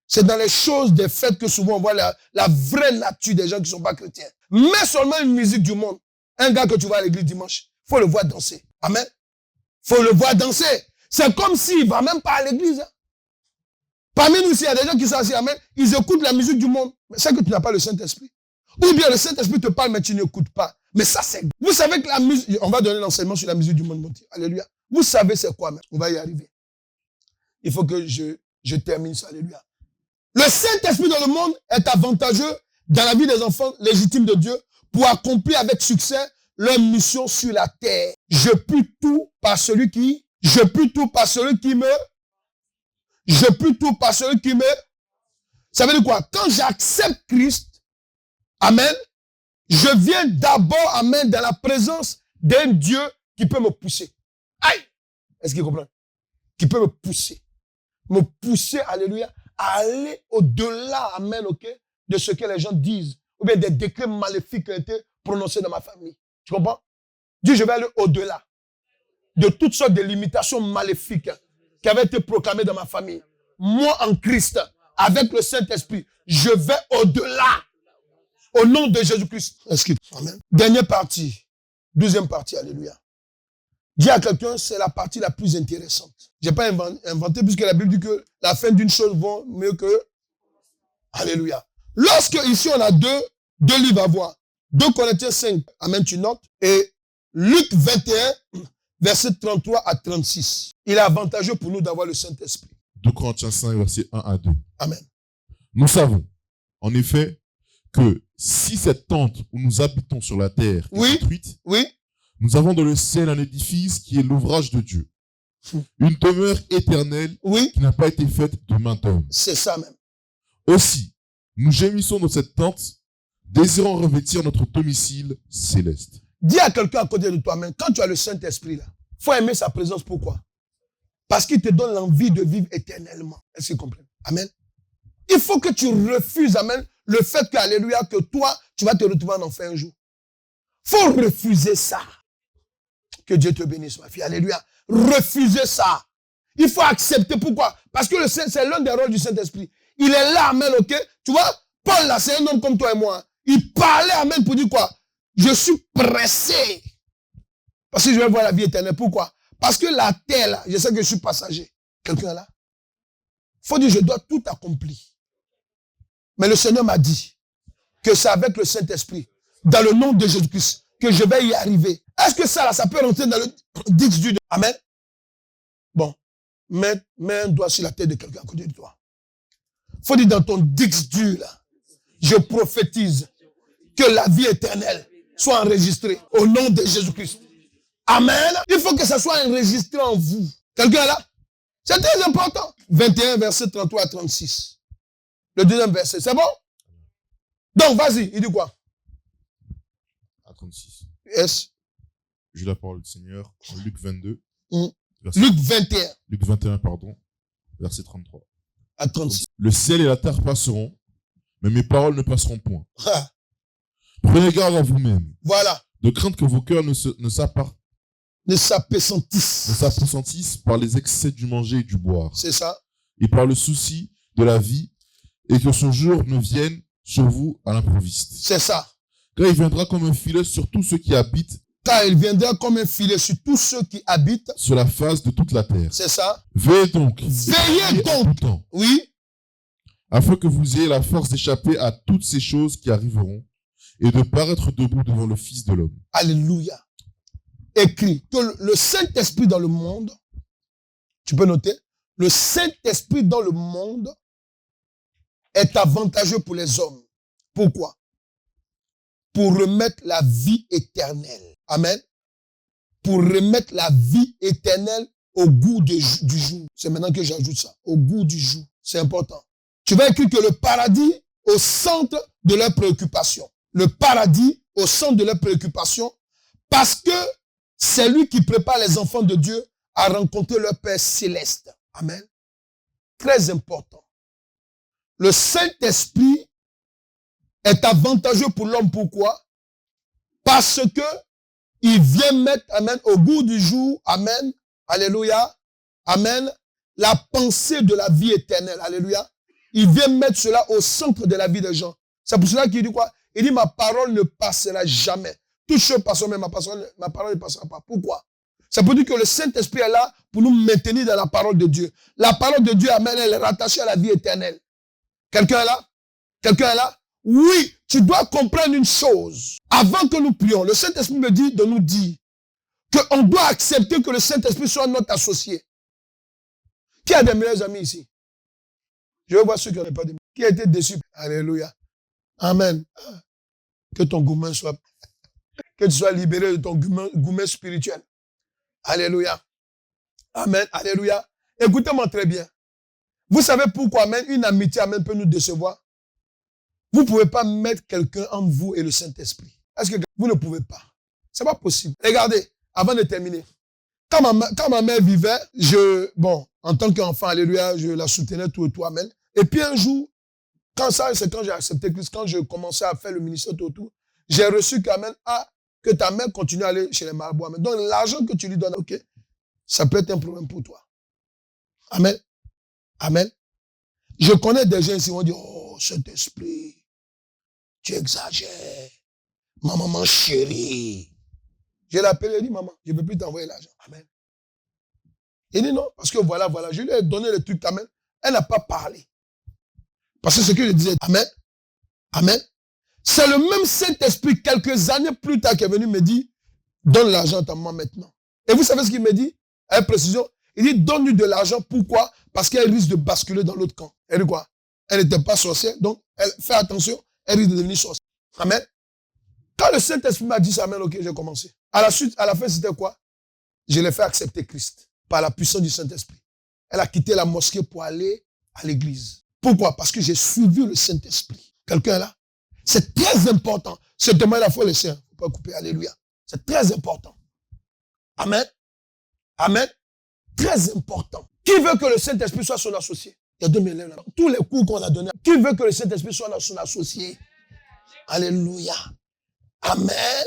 C'est dans les choses des fêtes que souvent on voit la vraie nature des gens qui ne sont pas chrétiens. Mets seulement une musique du monde. Un gars que tu vois à l'église dimanche, faut le voir danser. Amen. Faut le voir danser. C'est comme s'il va même pas à l'église. Hein. Parmi nous, s'il y a des gens qui sont assis, amen, ils écoutent la musique du monde. Mais c'est que tu n'as pas le Saint-Esprit. Ou bien le Saint-Esprit te parle, mais tu n'écoutes pas. Mais ça, c'est... Vous savez que la musique... On va donner l'enseignement sur la musique du monde. Alléluia. Vous savez c'est quoi, mais on va y arriver. Il faut que je termine ça. Alléluia. Le Saint-Esprit dans le monde est avantageux dans la vie des enfants légitimes de Dieu pour accomplir avec succès leur mission sur la terre. Je puis tout par celui qui... Je puis tout par celui qui me... Je puis tout par celui qui me... Ça veut dire quoi? Quand j'accepte Christ, amen, je viens d'abord, amen, dans la présence d'un Dieu qui peut me pousser. Aïe! Est-ce qu'il comprend? Qui peut me pousser. Me pousser, alléluia, à aller au-delà, amen, ok, de ce que les gens disent. Ou bien des décrets maléfiques qui ont été prononcés dans ma famille. Tu comprends? Dieu, je vais aller au-delà de toutes sortes de limitations maléfiques qui avaient été proclamées dans ma famille. Moi, en Christ, avec le Saint-Esprit, je vais au-delà. Au nom de Jésus-Christ. Amen. Dernière partie. 12e partie. Alléluia. Dis à quelqu'un, c'est la partie la plus intéressante. Je n'ai pas inventé puisque la Bible dit que la fin d'une chose vaut mieux que... Alléluia. Lorsque ici on a deux livres à voir. 2 Corinthiens 5. Amen, tu notes. Et Luc 21, verset 33 à 36. Il est avantageux pour nous d'avoir le Saint-Esprit. 2 Corinthiens 5, verset 1 à 2. Amen. Nous savons, en effet, que si cette tente où nous habitons sur la terre est détruite, oui, nous avons dans le ciel un édifice qui est l'ouvrage de Dieu, Une demeure éternelle Oui, qui n'a pas été faite de main d'homme. c'est ça même. Aussi, nous gémissons dans cette tente, désirant revêtir notre domicile céleste. Dis à quelqu'un à côté de toi-même, quand tu as le Saint-Esprit là, faut aimer sa présence. Pourquoi? Parce qu'il te donne l'envie de vivre éternellement. Est-ce que tu comprends? Amen. Il faut que tu refuses, amen, le fait que, alléluia, que toi, tu vas te retrouver en enfer un jour. Faut refuser ça. Que Dieu te bénisse, ma fille. Alléluia. Refusez ça. Il faut accepter. Pourquoi? Parce que c'est l'un des rôles du Saint-Esprit. Il est là, amen, ok? Tu vois, Paul là, c'est un homme comme toi et moi. Il parlait, amen, pour dire quoi? Je suis pressé. Parce que je vais voir la vie éternelle. Pourquoi? Parce que la terre, là, je sais que je suis passager. Quelqu'un là? Faut dire, je dois tout accomplir. Mais le Seigneur m'a dit que c'est avec le Saint-Esprit, dans le nom de Jésus-Christ, que je vais y arriver. Est-ce que ça, là, ça peut rentrer dans le dix du... Amen? Bon. Mets un doigt sur la tête de quelqu'un à côté de toi. Faut dire dans ton dix dur, là, je prophétise que la vie éternelle soit enregistrée au nom de Jésus-Christ. Amen. Il faut que ça soit enregistré en vous. Quelqu'un là? C'est très important. 21, verset 33 à 36. Le deuxième verset. C'est bon? Donc, vas-y. Il dit quoi? À 36. Yes. J'ai la parole du Seigneur. En Luc 22. Luc 21. Luc 21, pardon. Verset 33. À 36. Le ciel et la terre passeront, mais mes paroles ne passeront point. Ah, Prenez garde à vous-même, voilà. de crainte que vos cœurs ne s'appesantissent. s'appesantissent par les excès du manger et du boire, C'est ça. et par le souci de la vie, et que ce jour ne vienne sur vous à l'improviste. C'est ça. Car il viendra comme un filet sur tous ceux qui habitent Car il viendra comme un filet sur tous ceux qui habitent. sur la face de toute la terre. C'est ça. Veillez donc, Veillez en donc. tout temps, Oui. afin que vous ayez la force d'échapper à toutes ces choses qui arriveront, et de paraître debout devant le Fils de l'homme. Alléluia. Écrit que le Saint-Esprit dans le monde, tu peux noter, le Saint-Esprit dans le monde est avantageux pour les hommes. Pourquoi? Pour remettre la vie éternelle. Amen. Pour remettre la vie éternelle au goût du jour. C'est maintenant que j'ajoute ça. Au goût du jour. C'est important. Tu vas écrire que le paradis au centre de leurs préoccupations. Le paradis au centre de leurs préoccupations, parce que c'est lui qui prépare les enfants de Dieu à rencontrer leur Père céleste. Amen. Très important. Le Saint-Esprit est avantageux pour l'homme. Pourquoi? Parce que il vient mettre, amen, au goût du jour, amen, alléluia, amen, la pensée de la vie éternelle, alléluia. Il vient mettre cela au centre de la vie des gens. C'est pour cela qu'il dit quoi? Il dit, ma parole ne passera jamais. Toutes choses passeront, mais ma parole ne passera pas. Pourquoi? Ça peut dire que le Saint-Esprit est là pour nous maintenir dans la parole de Dieu. La parole de Dieu, amen, elle est rattachée à la vie éternelle. Quelqu'un est là? Quelqu'un est là? Oui, tu dois comprendre une chose. Avant que nous prions, le Saint-Esprit me dit de nous dire qu'on doit accepter que le Saint-Esprit soit notre associé. Qui a des meilleurs amis ici? Je veux voir ceux qui n'ont pas de meilleurs. Qui a été déçu? Alléluia. Amen. Que ton gourmet soit, que tu sois libéré de ton gourmet spirituel. Alléluia. Amen. Alléluia. Écoutez-moi très bien. Vous savez pourquoi, amen, une amitié, amen, peut nous décevoir? Vous ne pouvez pas mettre quelqu'un entre vous et le Saint-Esprit. Est-ce que vous ne pouvez pas? C'est pas possible. Regardez, avant de terminer. Quand ma mère vivait, en tant qu'enfant, alléluia, je la soutenais tout et tout, amen. Et puis un jour, c'est quand j'ai accepté Christ, quand je commençais à faire le ministère tout et tout, j'ai reçu qu'amen, que ta mère continue à aller chez les marabouts, amen. Donc l'argent que tu lui donnes, ok, ça peut être un problème pour toi. Amen. Amen. Je connais des gens ici qui vont dire, oh, Saint-Esprit, tu exagères. Ma maman chérie. Je l'ai appelé et dit, maman, je ne peux plus t'envoyer l'argent. Amen. Il dit non, parce que voilà, je lui ai donné le truc, amen. Elle n'a pas parlé. Parce que ce que je disais, amen. Amen. C'est le même Saint-Esprit, quelques années plus tard, qui est venu me dire, donne l'argent à ta maman maintenant. Et vous savez ce qu'il me dit? Avec précision. Il dit, donne-lui de l'argent. Pourquoi? Parce qu'elle risque de basculer dans l'autre camp. Elle dit quoi? Elle n'était pas sorcière, donc elle fait attention, elle risque de devenir sorcière. Amen. Quand le Saint-Esprit m'a dit ça, amen, ok, j'ai commencé. À la fin, c'était quoi? Je l'ai fait accepter Christ. par la puissance du Saint-Esprit. Elle a quitté la mosquée pour aller à l'église. Pourquoi? Parce que j'ai suivi le Saint-Esprit. Quelqu'un est là? C'est très important. Ce témoignage, il faut laisser. Il ne faut pas couper. Alléluia. C'est très important. Amen. Amen. Très important. Qui veut que le Saint-Esprit soit son associé? Il y a 2000 élèves là. Tous les cours qu'on a donnés. Qui veut que le Saint-Esprit soit son associé? Alléluia. Amen.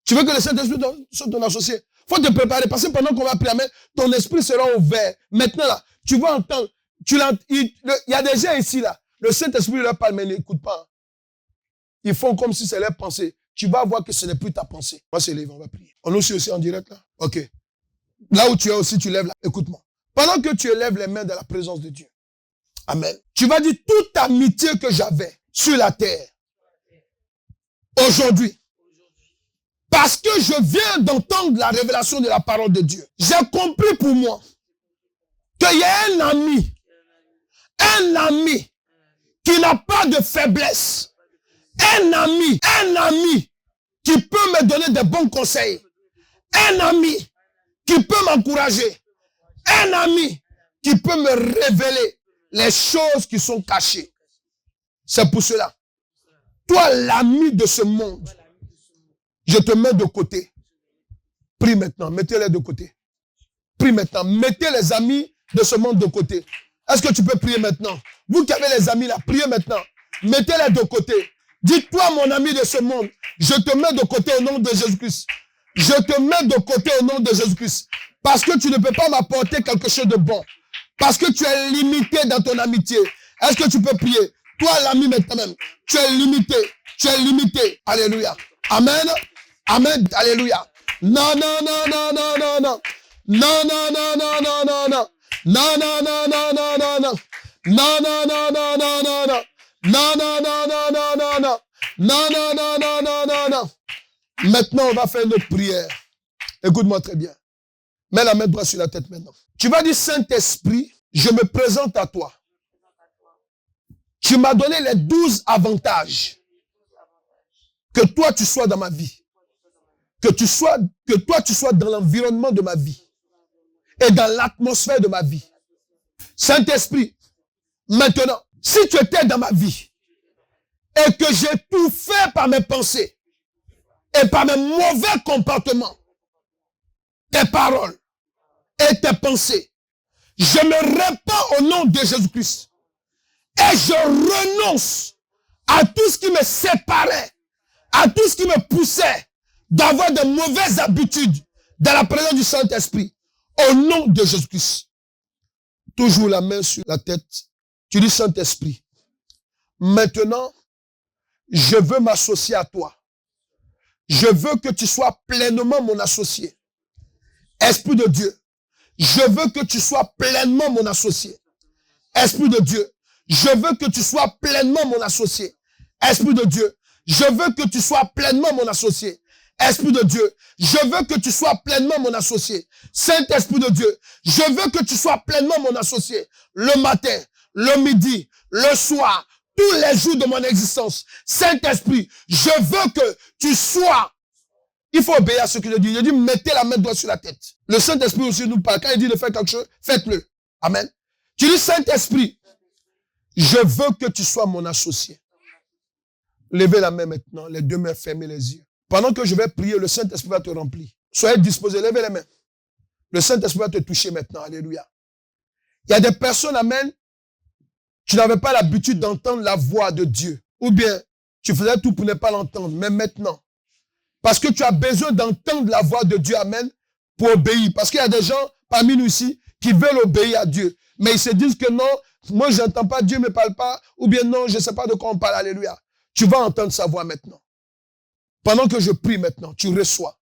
Tu veux que le Saint-Esprit soit ton associé? Faut te préparer parce que pendant qu'on va prier, amen, ton esprit sera ouvert. Maintenant là, tu vas entendre. Il y a des gens ici là. Le Saint-Esprit leur parle, mais n'écoute pas. Ils font comme si c'est leur pensée. Tu vas voir que ce n'est plus ta pensée. Moi, c'est les on va prier. On nous suit aussi en direct là? Ok. Là où tu es aussi, tu lèves là. Écoute-moi. Pendant que tu élèves les mains dans la présence de Dieu. Amen. Tu vas dire toute amitié que j'avais sur la terre. Aujourd'hui. Parce que je viens d'entendre la révélation de la parole de Dieu. J'ai compris pour moi qu'il y a un ami qui n'a pas de faiblesse. Un ami qui peut me donner de bons conseils. Un ami qui peut m'encourager. Un ami qui peut me révéler les choses qui sont cachées. C'est pour cela. Toi, l'ami de ce monde, je te mets de côté. Prie maintenant, mettez-les de côté. Prie maintenant, mettez les amis de ce monde de côté. Est-ce que tu peux prier maintenant? Vous qui avez les amis là, priez maintenant. Mettez-les de côté. Dis-toi, mon ami de ce monde, je te mets de côté au nom de Jésus-Christ. Je te mets de côté au nom de Jésus-Christ. Parce que tu ne peux pas m'apporter quelque chose de bon. Parce que tu es limité dans ton amitié. Est-ce que tu peux prier? Toi, l'ami maintenant même, tu es limité. Tu es limité. Alléluia. Amen. Amen. Alléluia. Non, non, non, non, non, non, non. Non, non, non, non, non, non, non. Non, non, non, non, non, non, non. Non, non, non, non, non, non, non. Non, non, non, non, non, non, non. Non, non, non, non, non, non, non. Maintenant, on va faire notre prière. Écoute-moi très bien. Mets la main droite sur la tête maintenant. Tu vas dire, Saint-Esprit, je me présente à toi. Tu m'as donné les 12 avantages. Que toi, tu sois dans ma vie. Que toi, tu sois dans l'environnement de ma vie. Et dans l'atmosphère de ma vie. Saint-Esprit, maintenant, si tu étais dans ma vie et que j'ai tout fait par mes pensées et par mes mauvais comportements, tes paroles et tes pensées, je me répands au nom de Jésus-Christ et je renonce à tout ce qui me séparait, à tout ce qui me poussait d'avoir de mauvaises habitudes dans la présence du Saint-Esprit. Au nom de Jésus-Christ. Toujours la main sur la tête. Tu dis, Saint-Esprit, maintenant, je veux m'associer à toi. Je veux que tu sois pleinement mon associé. Esprit de Dieu, je veux que tu sois pleinement mon associé. Esprit de Dieu, je veux que tu sois pleinement mon associé. Esprit de Dieu, je veux que tu sois pleinement mon associé. Esprit de Dieu, je veux que tu sois pleinement mon associé. Saint-Esprit de Dieu, je veux que tu sois pleinement mon associé. Le matin, le midi, le soir, tous les jours de mon existence. Saint-Esprit, je veux que tu sois. Il faut obéir à ce que je dis. Je dis, mettez la main droite sur la tête. Le Saint-Esprit aussi nous parle. Quand il dit de faire quelque chose, faites-le. Amen. Tu dis, Saint-Esprit, je veux que tu sois mon associé. Levez la main maintenant, les deux mains, fermez les yeux. Pendant que je vais prier, le Saint-Esprit va te remplir. Soyez disposés, levez les mains. Le Saint-Esprit va te toucher maintenant. Alléluia. Il y a des personnes, amen, tu n'avais pas l'habitude d'entendre la voix de Dieu. Ou bien, tu faisais tout pour ne pas l'entendre. Mais maintenant, parce que tu as besoin d'entendre la voix de Dieu, amen, pour obéir. Parce qu'il y a des gens parmi nous ici qui veulent obéir à Dieu. Mais ils se disent que non, moi je n'entends pas, Dieu ne me parle pas. Ou bien non, je ne sais pas de quoi on parle. Alléluia. Tu vas entendre sa voix maintenant. Pendant que je prie maintenant, tu reçois.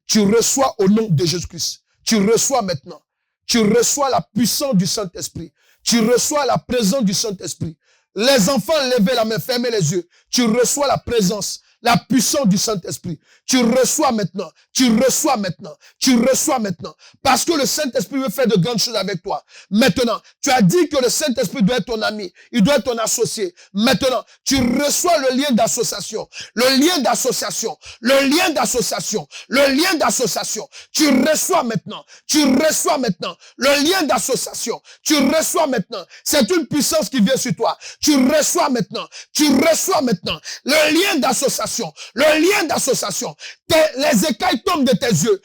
Tu reçois au nom de Jésus-Christ. Tu reçois maintenant. Tu reçois la puissance du Saint-Esprit. Tu reçois la présence du Saint-Esprit. Les enfants, levez la main, fermez les yeux. Tu reçois la présence, la puissance du Saint-Esprit. Tu reçois maintenant, tu reçois maintenant, tu reçois maintenant. Parce que le Saint-Esprit veut faire de grandes choses avec toi. Maintenant, tu as dit que le Saint-Esprit doit être ton ami, il doit être ton associé. Maintenant, tu reçois le lien d'association, le lien d'association, le lien d'association, le lien d'association. Tu reçois maintenant, tu reçois maintenant le lien d'association. Tu reçois maintenant. C'est une puissance qui vient sur toi. Tu reçois maintenant, tu reçois maintenant le lien d'association, le lien d'association. Les écailles tombent de tes yeux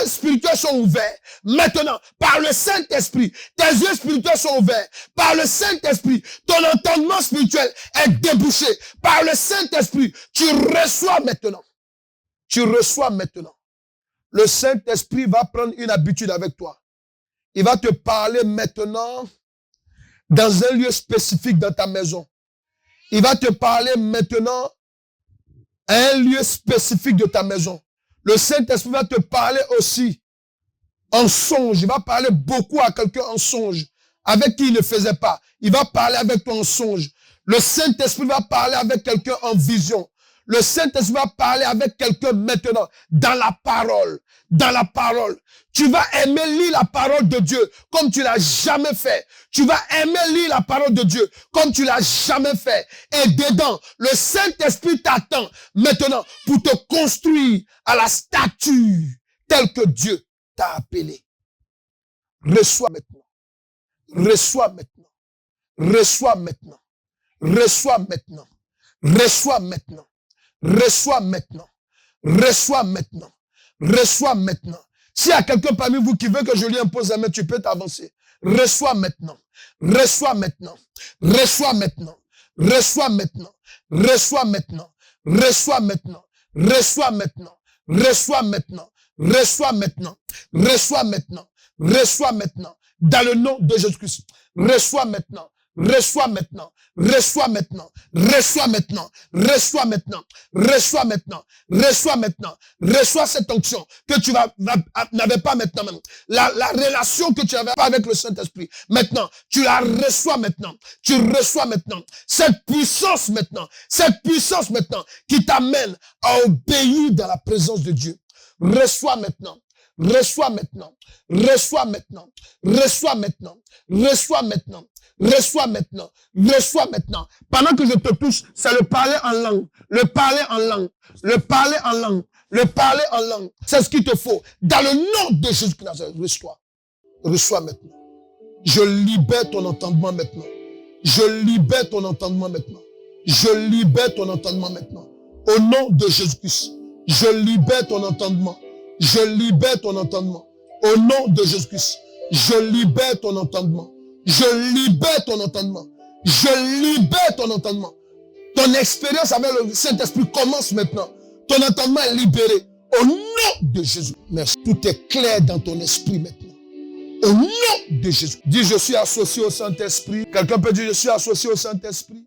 spirituels sont ouverts. Maintenant, par le Saint-Esprit, tes yeux spirituels sont ouverts. Par le Saint-Esprit, ton entendement spirituel est débouché. Par le Saint-Esprit, tu reçois maintenant. Tu reçois maintenant. Le Saint-Esprit va prendre une habitude avec toi. Il va te parler maintenant dans un lieu spécifique dans ta maison. Il va te parler maintenant à un lieu spécifique de ta maison. Le Saint-Esprit va te parler aussi en songe. Il va parler beaucoup à quelqu'un en songe, avec qui il ne faisait pas. Il va parler avec toi en songe. Le Saint-Esprit va parler avec quelqu'un en vision. Le Saint-Esprit va parler avec quelqu'un maintenant dans la parole. Dans la parole. Tu vas aimer lire la parole de Dieu comme tu l'as jamais fait. Tu vas aimer lire la parole de Dieu comme tu l'as jamais fait. Et dedans, le Saint-Esprit t'attend maintenant pour te construire à la stature telle que Dieu t'a appelé. Reçois maintenant. Reçois maintenant. Reçois maintenant. Reçois maintenant. Reçois maintenant. Reçois maintenant. Reçois maintenant. Reçois maintenant. S'il y a quelqu'un parmi vous qui veut que je lui impose la main, tu peux t'avancer. Reçois maintenant. Reçois maintenant. Reçois maintenant. Reçois maintenant. Reçois maintenant. Reçois maintenant. Reçois maintenant. Reçois maintenant. Reçois maintenant. Reçois maintenant. Reçois maintenant. Dans le nom de Jésus-Christ. Reçois maintenant. Reçois maintenant, reçois maintenant, reçois maintenant, reçois maintenant, reçois maintenant, reçois maintenant, reçois cette onction que tu n'avais pas maintenant. La relation que tu n'avais pas avec le Saint-Esprit. Maintenant, tu la reçois maintenant, tu reçois maintenant cette puissance maintenant qui t'amène à obéir dans la présence de Dieu. Reçois maintenant. Reçois maintenant, reçois maintenant, reçois maintenant, reçois maintenant, reçois maintenant, reçois maintenant. Pendant que je te touche, c'est le parler en langue, le parler en langue, le parler en langue, le parler en langue. C'est ce qu'il te faut. Dans le nom de Jésus-Christ, reçois. Reçois maintenant. Je libère ton entendement maintenant. Je libère ton entendement maintenant. Je libère ton entendement maintenant. Au nom de Jésus-Christ, je libère ton entendement. Je libère ton entendement. Au nom de Jésus-Christ, je libère ton entendement. Je libère ton entendement. Je libère ton entendement. Ton expérience avec le Saint-Esprit commence maintenant. Ton entendement est libéré. Au nom de Jésus. Merci. Tout est clair dans ton esprit maintenant. Au nom de Jésus. Dis, je suis associé au Saint-Esprit. Quelqu'un peut dire, je suis associé au Saint-Esprit.